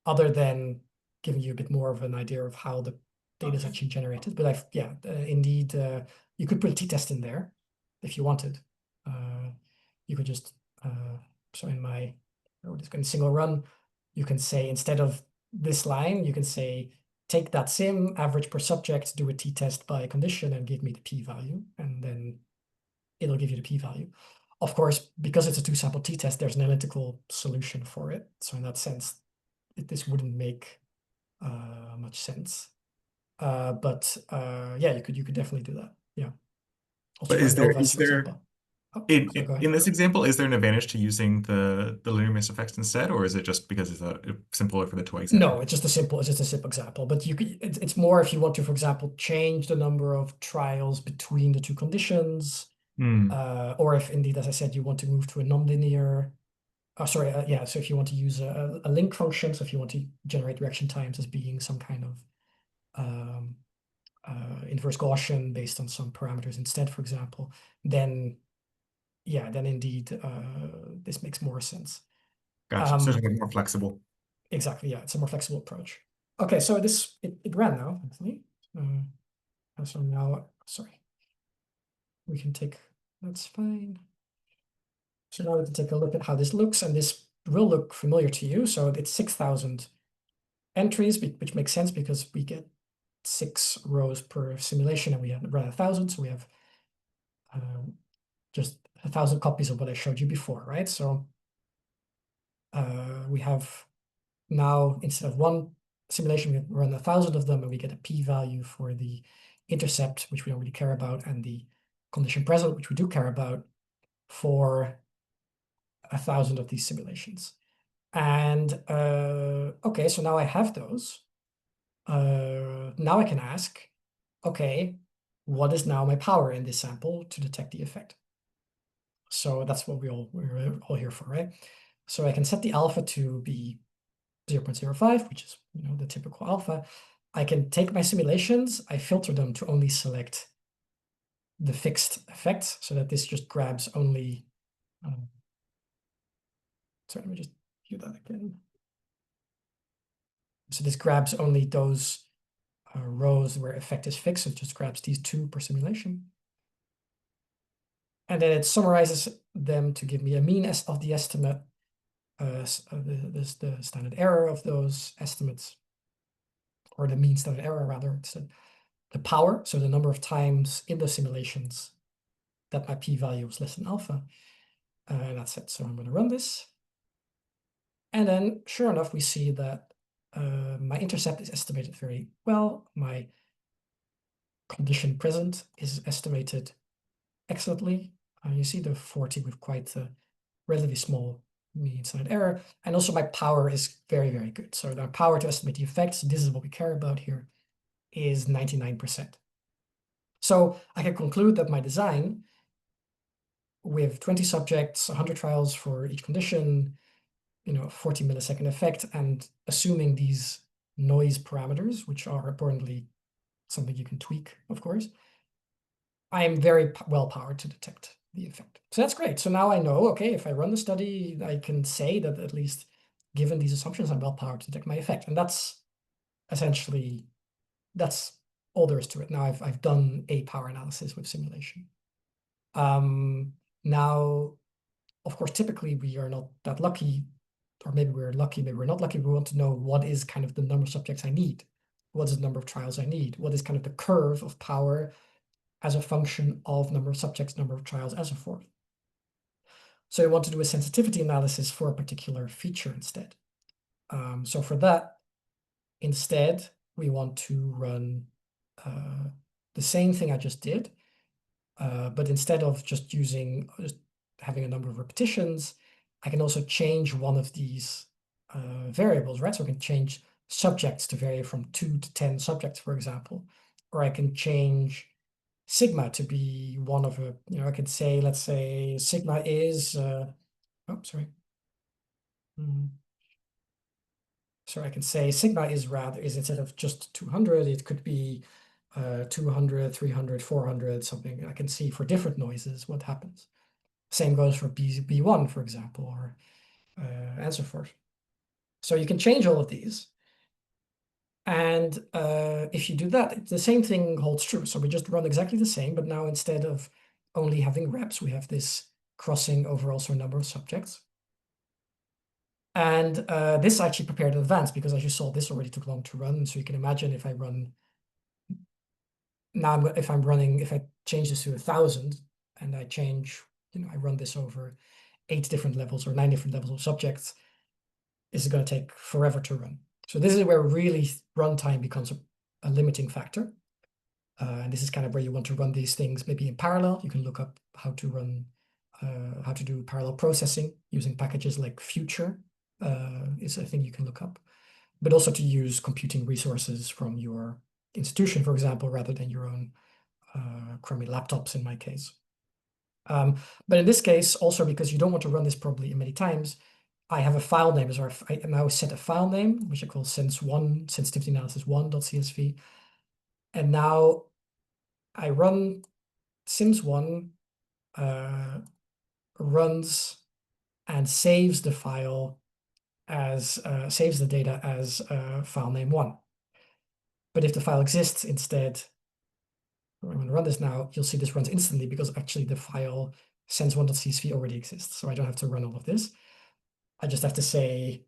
other than giving you a bit more of an idea of how the data is actually generated. But indeed, you could put a t-test in there if you wanted. You could just so in my single run, you can say, instead of this line, you can say, take that sim average per subject, do a t-test by condition, and give me the p-value, and then it'll give you the p-value. Of course, because it's a two-sample t-test, there's an analytical solution for it. So in that sense, this wouldn't make much sense. But yeah, you could definitely do that. Yeah. Also But for is there ANOVAs, for example. Oh, in sorry, go in ahead. this example, is there an advantage to using the linear mixed effects instead, or is it just because it's a simpler for the toy No, example? it's just a simple example. But it's more if you want to, for example, change the number of trials between the two conditions, Hmm. or if indeed, as I said, you want to move to a nonlinear. Yeah. So if you want to use a link function, so if you want to generate reaction times as being some kind of um, inverse Gaussian based on some parameters instead, for example, then yeah, then indeed this makes more sense. Gotcha. So it's like more flexible. Exactly, yeah, it's a more flexible approach. Okay, so it ran now, actually. So now, sorry, we can take, that's fine. So now we can take a look at how this looks, and this will look familiar to you. So it's 6,000 entries, which makes sense because we get 6 rows per simulation, and we have run 1,000, so we have just 1,000 copies of what I showed you before, right? So we have now, instead of one simulation, we run 1,000 of them, and we get a p-value for the intercept, which we don't really care about, and the condition present, which we do care about, for 1,000 of these simulations. And okay, so now I have those. Now I can ask, okay, what is now my power in this sample to detect the effect? So that's what we're all here for, right? So I can set the alpha to be 0.05, which is the typical alpha. I can take my simulations, I filter them to only select the fixed effects, so that this just grabs only. Sorry, let me just do that again. So this grabs only those rows where effect is fixed. So it just grabs these 2 per simulation. And then it summarizes them to give me a mean of the estimate, the standard error of those estimates, or the mean standard error, rather. It's the power, so the number of times in the simulations that my p-value was less than alpha. And that's it. So I'm going to run this. And then, sure enough, we see that my intercept is estimated very well. My condition present is estimated excellently. You see the 40 with quite a relatively small mean standard error. And also my power is very, very good. So the power to estimate the effects, this is what we care about here, is 99%. So I can conclude that my design, with 20 subjects, 100 trials for each condition, 40 millisecond effect, and assuming these noise parameters, which are importantly something you can tweak, of course, I am very well powered to detect the effect. So that's great. So now I know, okay, if I run the study, I can say that at least given these assumptions, I'm well powered to detect my effect. And that's essentially, that's all there is to it. Now I've done a power analysis with simulation. Now, of course, typically we are not that lucky, or maybe we're lucky, maybe we're not lucky. We want to know what is kind of the number of subjects I need. What is the number of trials I need? What is kind of the curve of power as a function of number of subjects, number of trials, and so forth. So we want to do a sensitivity analysis for a particular feature instead. So for that, instead, we want to run the same thing I just did, but instead of just using having a number of repetitions, I can also change one of these variables, right? So I can change subjects to vary from 2 to 10 subjects, for example, or I can change sigma to be one of a, I could say, let's say sigma is, sorry. So I can say sigma is instead of just 200, it could be 200, 300, 400, something. I can see for different noises what happens. Same goes for B1, for example, or and so forth. So you can change all of these. And if you do that, the same thing holds true. So we just run exactly the same, but now instead of only having reps, we have this crossing over also a number of subjects. And this is actually prepared in advance because, as you saw, this already took long to run. So you can imagine if I run now, if I change this to 1,000 and I change, I run this over 8 different levels or 9 different levels of subjects, this is going to take forever to run. So this is where really runtime becomes a limiting factor. And this is kind of where you want to run these things maybe in parallel. You can look up how to run, how to do parallel processing using packages like Future is a thing you can look up, but also to use computing resources from your institution, for example, rather than your own crummy laptops in my case. But in this case, also because you don't want to run this probably many times, I have a file name, so I now set a file name, which I call sensitivity analysis 1.csv. And now I run sims1 runs and saves the file as saves the data as file name 1. But if the file exists instead, I'm going to run this now, you'll see this runs instantly because actually the file sens1.csv already exists. So I don't have to run all of this. I just have to say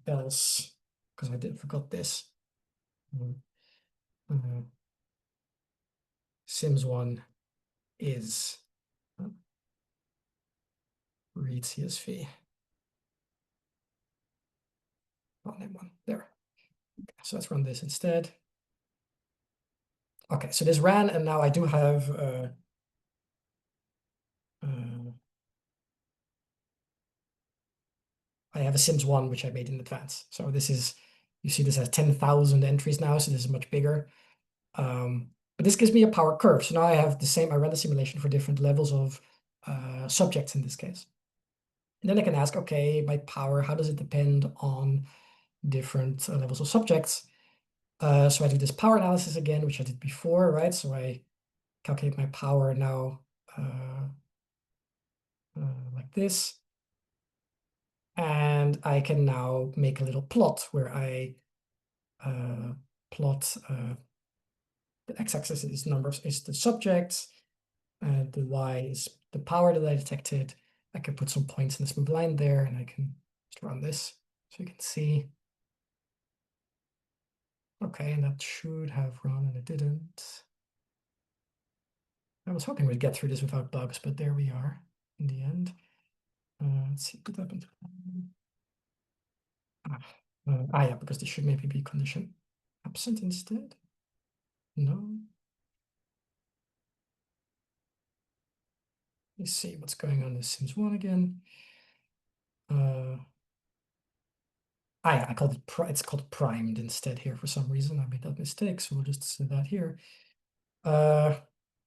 else, because I forgot this. Sims1 is read CSV. File name 1, there. Okay, so let's run this instead. Okay, so this ran, and now I do have I have a Sims1 which I made in advance. So this is, you see this has 10,000 entries now, so this is much bigger. But this gives me a power curve. So now I have the same, I run the simulation for different levels of subjects in this case. And then I can ask, okay, my power, how does it depend on different levels of subjects? So I do this power analysis again, which I did before, right? So I calculate my power now like this. And I can now make a little plot where I plot the x-axis is numbers, is the subjects, and the y is the power that I detected. I can put some points in the smooth line there, and I can just run this so you can see. Okay, and that should have run, and it didn't. I was hoping we'd get through this without bugs, but there we are in the end. Let's see what happened. Yeah, because this should maybe be condition absent instead. No. Let's see what's going on in Sims1 again. Yeah, I called it it's called primed instead here for some reason. I made that mistake, so we'll just say that here. Then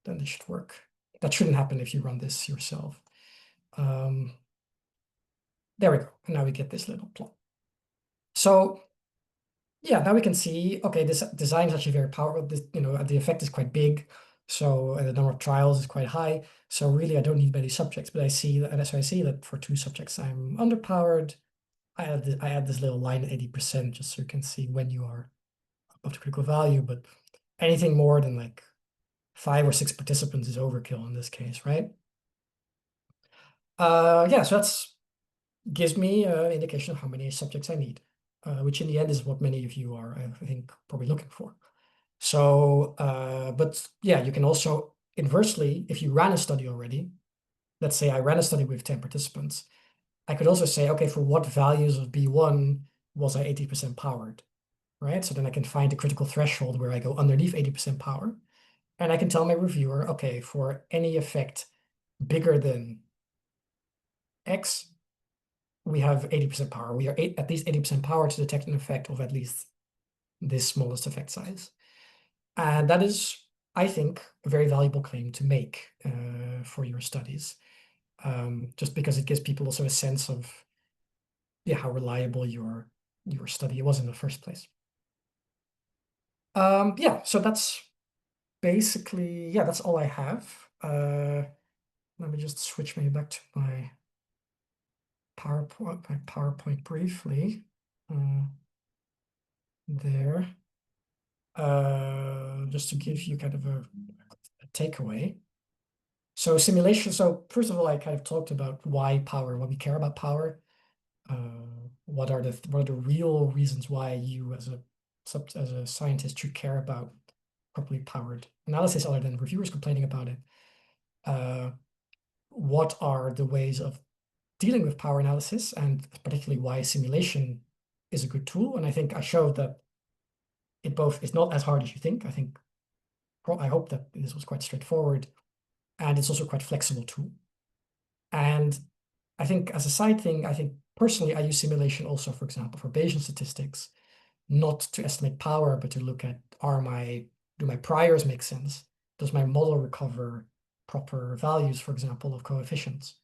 this should work. That shouldn't happen if you run this yourself. There we go. And now we get this little plot. So yeah, now we can see, okay, this design is actually very powerful. This, the effect is quite big. So the number of trials is quite high. So really, I don't need many subjects, but I see that for 2 subjects, I'm underpowered. I add this little line at 80% just so you can see when you are above the critical value, but anything more than like 5 or 6 participants is overkill in this case, right? Yeah, so that's gives me an indication of how many subjects I need, which in the end is what many of you are, I think, probably looking for. So, but yeah, you can also inversely, if you ran a study already, let's say I ran a study with 10 participants, I could also say, okay, for what values of B1 was I 80% powered, right? So then I can find the critical threshold where I go underneath 80% power. And I can tell my reviewer, okay, for any effect bigger than X, we have 80% power. We are at least 80% power to detect an effect of at least this smallest effect size. And that is, I think, a very valuable claim to make for your studies, just because it gives people also a sense of how reliable your study was in the first place. So that's basically, that's all I have. Let me just switch maybe back to my PowerPoint briefly. There. Just to give you kind of a takeaway. So simulation. So first of all, I kind of talked about why power, why we care about power. What are the real reasons why you as a scientist should care about properly powered analysis other than reviewers complaining about it? What are the ways of dealing with power analysis, and particularly why simulation is a good tool? And I think I showed that it's not as hard as you think. I hope that this was quite straightforward, and it's also quite flexible tool. And I think as a side thing, I think personally I use simulation also, for example, for Bayesian statistics, not to estimate power, but to look at do my priors make sense? Does my model recover proper values, for example, of coefficients,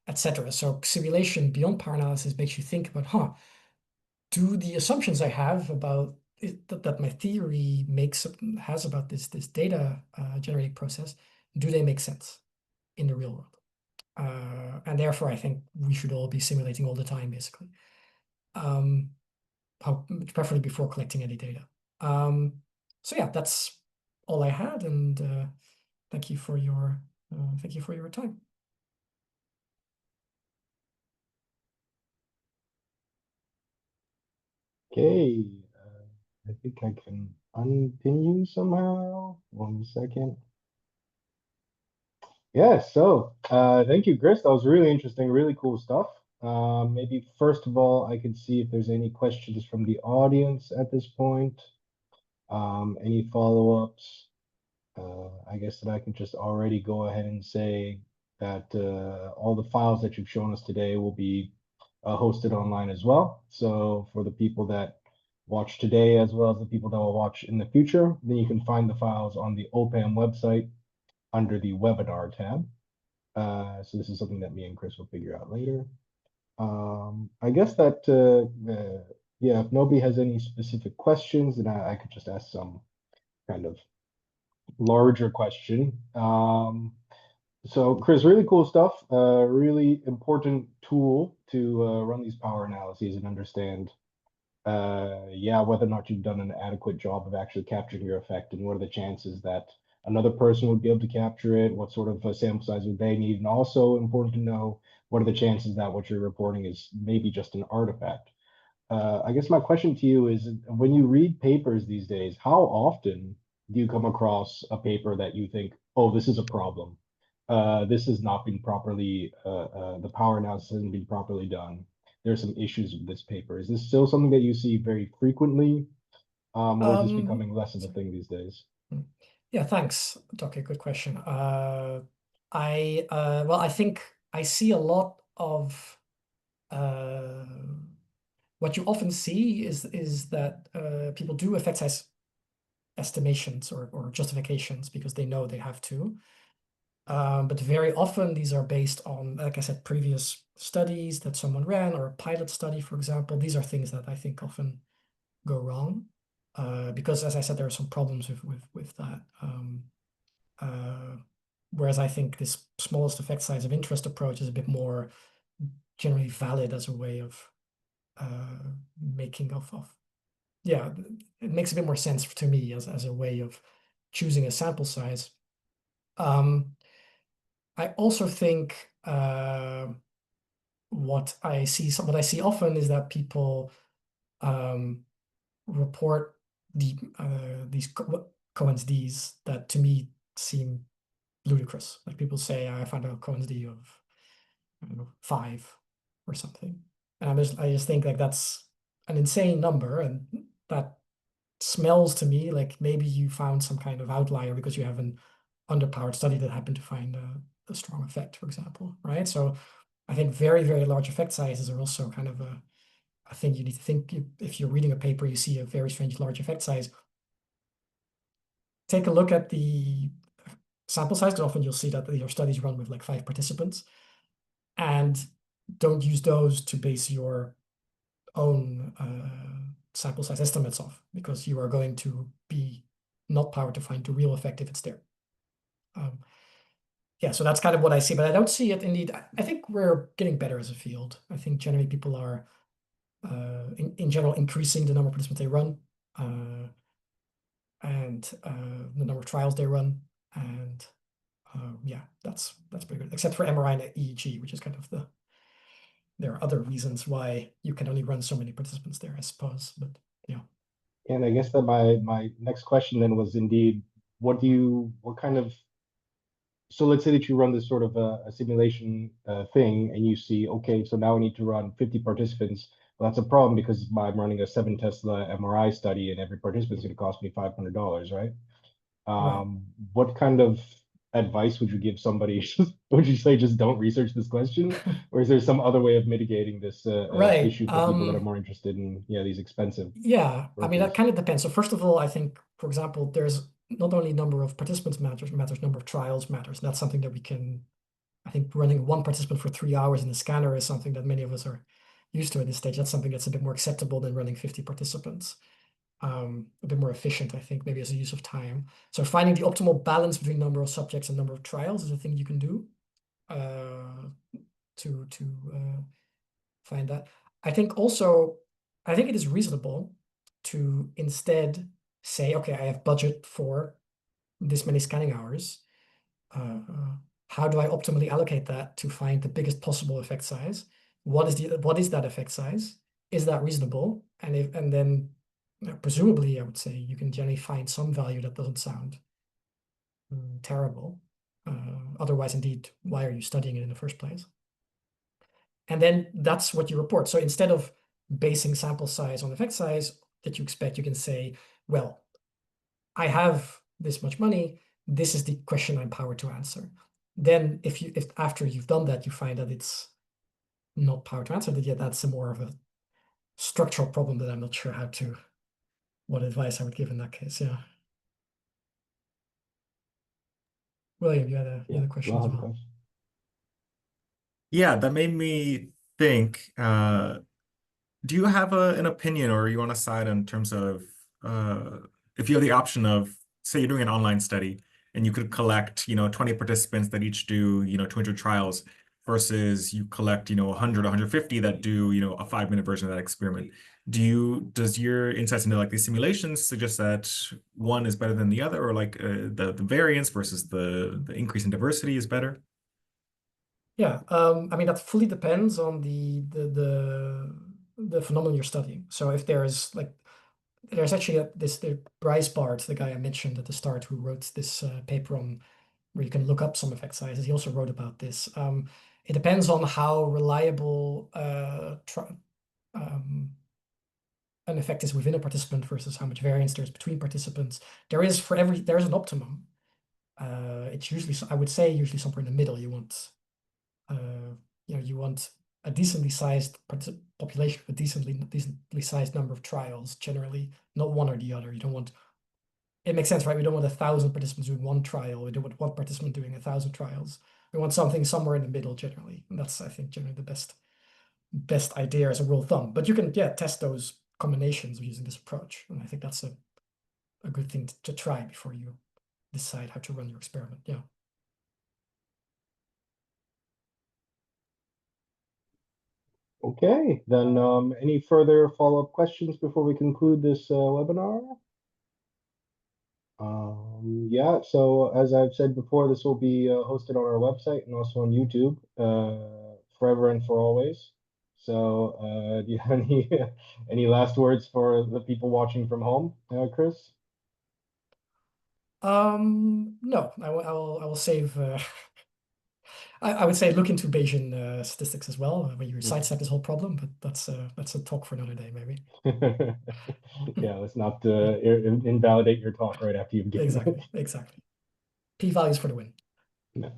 etc. So simulation beyond power analysis makes you think about, do the assumptions I have about that my theory has about this data generating process, do they make sense in the real world? And therefore, I think we should all be simulating all the time, basically. Preferably before collecting any data. So yeah, that's all I had, and thank you for your time. Okay, I think I can unpin you somehow. 1 second. Yeah, so thank you, Chris. That was really interesting, really cool stuff. Maybe first of all, I could see if there's any questions from the audience at this point. Any follow-ups? I guess that I can just already go ahead and say that all the files that you've shown us today will be hosted online as well. So for the people that watch today, as well as the people that will watch in the future, then you can find the files on the OPAM website under the webinar tab. So this is something that me and Chris will figure out later. I guess that, yeah, if nobody has any specific questions, then I could just ask some kind of larger question. So Chris, really cool stuff. Really important tool to run these power analyses and understand, whether or not you've done an adequate job of actually capturing your effect, and what are the chances that another person would be able to capture it, what sort of a sample size would they need, and also important to know what are the chances that what you're reporting is maybe just an artifact. I guess my question to you is, when you read papers these days, how often do you come across a paper that you think, oh, this is a problem? This has not been properly, the power analysis hasn't been properly done. There's some issues with this paper. Is this still something that you see very frequently? Or is this becoming less of a thing these days? Yeah, thanks, Doc. Good question. I think I see a lot of what you often see is that people do effect size estimations or justifications because they know they have to. But very often these are based on, like I said, previous studies that someone ran, or a pilot study, for example. These are things that I think often go wrong because, as I said, there are some problems with that. Whereas I think this smallest effect size of interest approach is a bit more generally valid as a way of making it makes a bit more sense to me as a way of choosing a sample size. I also think what I see often is that people report these Cohen's D's that to me seem ludicrous. Like people say, I found a Cohen's D of, I don't know, 5 or something. And I just think like that's an insane number, and that smells to me like maybe you found some kind of outlier because you have an underpowered study that happened to find a strong effect, for example, right? So I think very, very large effect sizes are also kind of a thing you need to think. If you're reading a paper, you see a very strange large effect size, take a look at the sample size, because often you'll see that your studies run with like 5 participants, and don't use those to base your own sample size estimates off, because you are going to be not powered to find the real effect if it's there. Yeah, so that's kind of what I see, but I don't see it indeed. I think we're getting better as a field. I think generally people are, in general, increasing the number of participants they run, and the number of trials they run, and yeah, that's pretty good. Except for MRI and EEG, which is kind of there are other reasons why you can only run so many participants there, I suppose. But yeah. And I guess that my next question then was indeed, what kind of, so let's say that you run this sort of a simulation thing, and you see, okay, so now I need to run 50 participants. Well, that's a problem because I'm running a 7 Tesla MRI study, and every participant is going to cost me $500, right? Right. What kind of advice would you give somebody? Would you say just don't research this question, or is there some other way of mitigating this Right. issue for people that are more interested in these expensive Yeah, I mean, that workers? kind of depends. So first of all, I think, for example, there's not only number of participants matters, number of trials matters. And that's something that we can, I think running one participant for 3 hours in the scanner is something that many of us are used to at this stage. That's something that's a bit more acceptable than running 50 participants. A bit more efficient, I think, maybe as a use of time. So finding the optimal balance between number of subjects and number of trials is a thing you can do to find that. I think also, I think it is reasonable to instead say, okay, I have budget for this many scanning hours. How do I optimally allocate that to find the biggest possible effect size? What is that effect size? Is that reasonable? And then presumably, I would say you can generally find some value that doesn't sound terrible. Otherwise, indeed, why are you studying it in the first place? And then that's what you report. So instead of basing sample size on effect size that you expect, you can say, well, I have this much money. This is the question I'm powered to answer. Then if after you've done that, you find that it's not powered to answer that yet, that's more of a structural problem that I'm not sure what advice I would give in that case. Yeah. William, you had a question as well. Yeah, that made me think, do you have an opinion, or are you on a side in terms of if you have the option of, say you're doing an online study and you could collect, 20 participants that each do, 200 trials versus you collect, 100, 150 that do, a 5-minute version of that experiment. Does your insights into like these simulations suggest that one is better than the other, or like the variance versus the increase in diversity is better? Yeah, I mean that fully depends on the phenomenon you're studying. So if there's actually the Bryce Bart, the guy I mentioned at the start, who wrote this paper on where you can look up some effect sizes. He also wrote about this. It depends on how reliable an effect is within a participant versus how much variance there is between participants. There is an optimum. It's usually, I would say, usually somewhere in the middle. You want a decently sized population with decently sized number of trials, generally, not one or the other. You don't want, it makes sense, right? We don't want 1,000 participants doing one trial. We don't want one participant doing 1,000 trials. We want something somewhere in the middle, generally. And that's, I think, generally the best idea as a rule of thumb. But you can, test those combinations using this approach. And I think that's a good thing to try before you decide how to run your experiment. Yeah. Okay, then any further follow-up questions before we conclude this webinar? Yeah, so as I've said before, this will be hosted on our website and also on YouTube forever and for always. So do you have any last words for the people watching from home, Chris? No, I will save. I would say look into Bayesian statistics as well when you sidestep this whole problem, but that's a talk for another day, maybe. Yeah, let's not invalidate your talk right after you've given it. Exactly. P-values for the win. Yeah.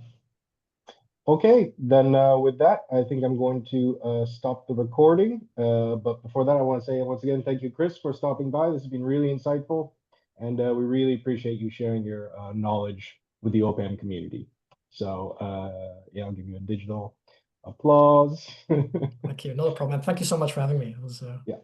Okay, then with that, I think I'm going to stop the recording. But before that, I want to say once again, thank you, Chris, for stopping by. This has been really insightful, and we really appreciate you sharing your knowledge with the OPAM community. So yeah, I'll give you a digital applause. Thank you. No problem. And thank you so much for having me. It was Yeah.